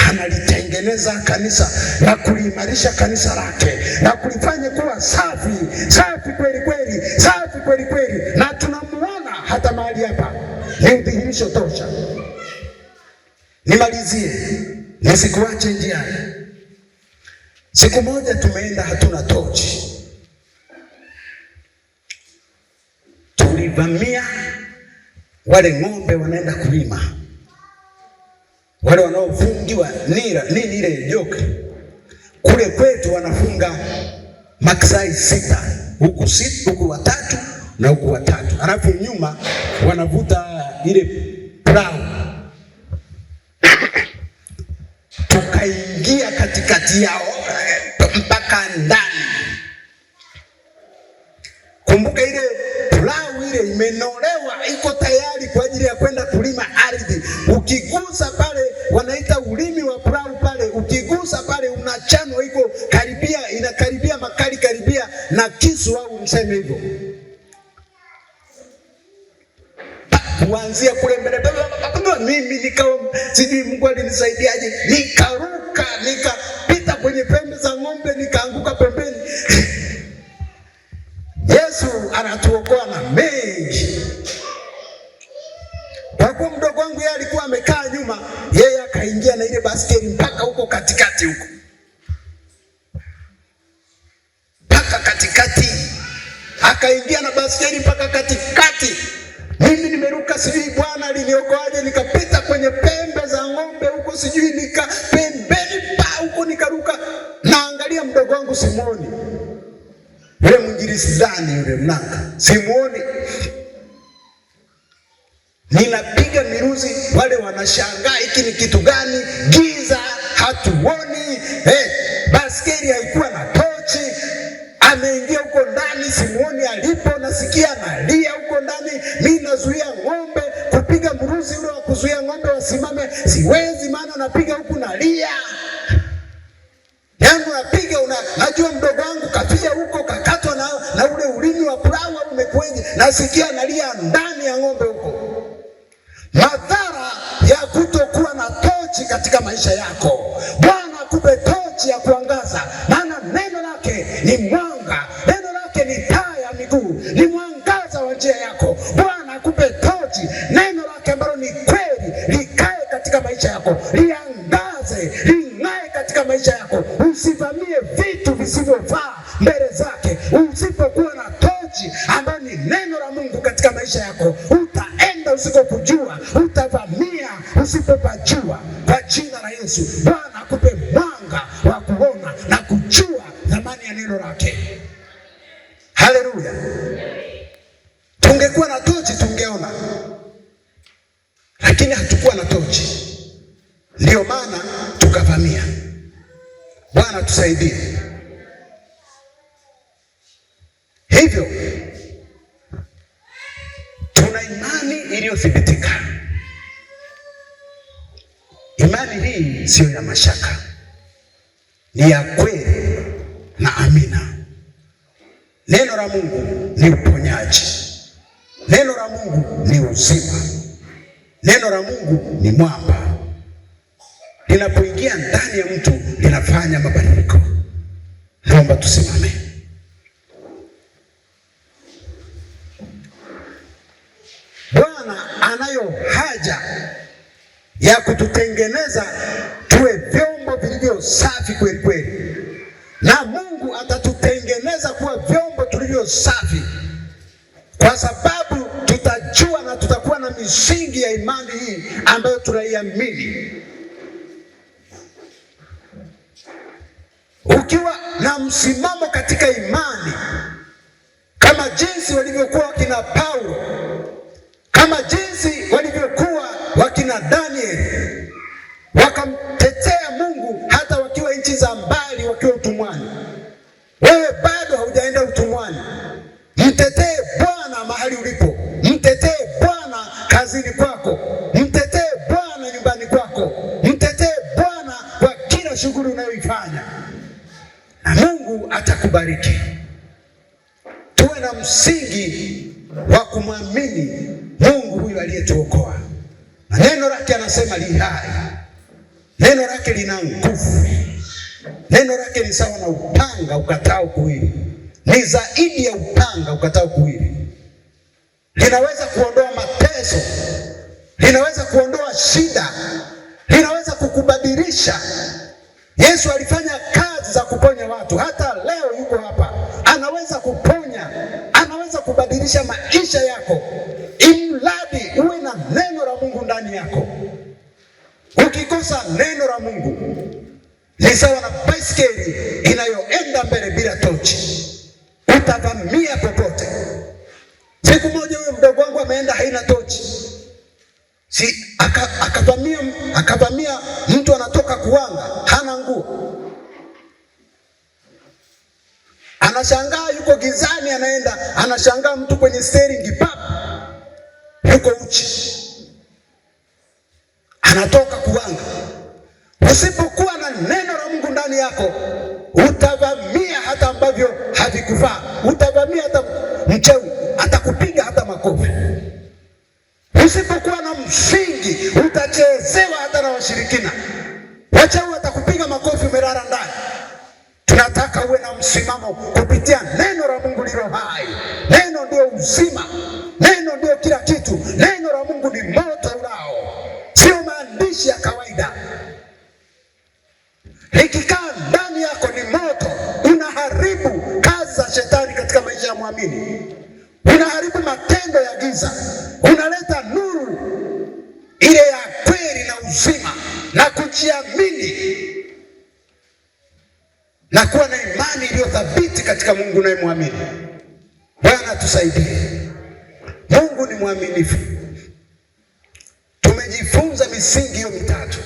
analitengeneza kanisa na kuliimarisha kanisa lake na kulifanya kuwa safi, safi kweli kweli, safi kweli kweli. Na tunamuona hata mahali hapa. Ni udhihirisho tosha. Nimalizie, nisikuache njiani. Siku moja tumeenda, hatuna tochi. Tulivamia wale ng'ombe wanaenda kulima, wale wanaofungiwa nini ile joke. Kule kwetu wanafunga maksai 6, huku 6, huku 3 na huku 3, alafu nyuma wanavuta ile plau. Tukaingia katikati yao mpaka ndani. Kumbuka ile plau ile imenolewa, iko tayari kwa ajili ya kwenda kulima ardhi. Ukigusa pale, wanaita ulimi wa plau pale, ukigusa pale unachanwa, iko karibia, inakaribia makali, karibia na kisu au mseme hivyo. Kuanzia kule mbele, mimi nikawa sijui Mungu alinisaidiaje, nikaruka, nikapita kwenye pembe za ng'ombe, nikaanguka pembeni. Yesu anatuokoa na mengi. Kwa kuwa mdogo wangu yeye alikuwa amekaa nyuma, yeye akaingia na ile baskeli mpaka huko katikati huko. Mpaka katikati. Akaingia na baskeli mpaka katikati. Mimi nimeruka, sijui Bwana aliniokoaje, nikapita kwenye pembe za ng'ombe huko, sijui pembeni pa huko nikaruka. Naangalia mdogo wangu simuoni. Yule mwinjilisti ndani yule mnanga, simuoni. Ninapiga miruzi, wale wanashangaa hiki ni kitu gani? Giza, hatuoni. Baskeli haikuwa na tochi. Ameingia huko ndani, simuoni alipo, nasikia analia huko ndani. Mimi nazuia ng'ombe, kupiga mruzi ule wa kuzuia ng'ombe wasimame siwezi, maana napiga huku nalia. Yangu napiga, najua mdogo wangu kafia huko, kakatwa na ule ulimi wa plau umekwenye, nasikia analia ndani ya ng'ombe huko. Madhara ya kutokuwa na tochi katika maisha yako. Bwana akupe tochi ya kuangaza, maana neno lake ni mwanga, neno lake ni taa ya miguu, ni mwangaza wa njia yako. Bwana akupe tochi, neno lake ambalo ni kweli, likae katika maisha yako, liangaze, ling'ae katika maisha yako. Usivamie vitu visivyofaa mbele zake. Usipokuwa na tochi ambayo ni neno la Mungu katika maisha yako, utaenda usikokujua, utavamia usipopajua. Kwa jina la Yesu, Bwana akupe mwanga wa kuona na kujua thamani ya neno lake. Haleluya. Tungekuwa na tochi tungeona, lakini hatukuwa na tochi, ndio maana tukavamia. Bwana tusaidie. Hivyo tuna imani iliyothibitika. Imani hii siyo ya mashaka, ni ya kweli na amina. Neno la Mungu ni uponyaji. Neno la Mungu ni uzima. Neno la Mungu ni mwamba. Linapoingia ndani ya mtu linafanya mabadiliko. Naomba tusimame. Bwana anayo haja ya kututengeneza tuwe vyombo vilivyo safi kweli kweli, na Mungu atatutengeneza kuwa vyombo tulivyo safi, kwa sababu tutajua na tutakuwa na misingi ya imani hii ambayo tunaiamini. Ukiwa na msimamo katika imani kama jinsi walivyokuwa wakina Paulo, kama jinsi walivyokuwa wakina Danieli, wakamtetea Mungu hata wakiwa nchi za mbali, wakiwa utumwani. Wewe bado haujaenda utumwani, mtetee Bwana mahali ulipo, mtetee Bwana kazini kwako, mtetee Bwana nyumbani kwako, mtetee Bwana kwa kila shughuli unayoifanya, na Mungu atakubariki. Tuwe na msingi wa kumwamini Mungu huyu aliyetuokoa, na neno lake anasema li hai, neno lake lina nguvu, neno lake ni sawa na upanga ukatao kuwili, ni zaidi ya upanga ukatao kuwili. Linaweza kuondoa mateso, linaweza kuondoa shida, linaweza kukubadilisha. Yesu alifanya kazi za kuponya watu, hata leo yuko hapa, anaweza kuponya, anaweza kubadilisha maisha yako, imradi uwe na neno la Mungu ndani yako. Ukikosa neno la Mungu ni sawa na baiskeli inayoenda mbele bila tochi, utavamia popote. Siku moja huyo mdogo wangu ameenda haina tochi, akavamia mtu anatoka kuwanga, hana nguo, anashangaa yuko gizani, anaenda anashangaa mtu kwenye steering pap yuko uchi, anatoka kuwanga. Usipokuwa na neno la Mungu ndani yako, utavamia hata ambavyo havikufaa, utavamia hata mchawi atakupiga hata makofi. Usipokuwa na msingi, utachezewa hata na washirikina, wachawi watakupiga makofi, umelala ndani. Tunataka uwe na msimamo kupitia neno la Mungu lilo hai. Neno ndio uzima, neno ndio kila kitu. Neno la Mungu ni moto ulao, sio maandishi ya kawaida. Likikaa ndani yako ni moto, unaharibu kazi za shetani katika maisha ya muamini, unaharibu matendo ya giza, unaleta nuru ile ya kweli na uzima na kujiamini na kuwa na imani iliyothabiti katika Mungu unayemwamini. Bwana tusaidie. Mungu ni mwaminifu. Tumejifunza misingi hiyo mitatu.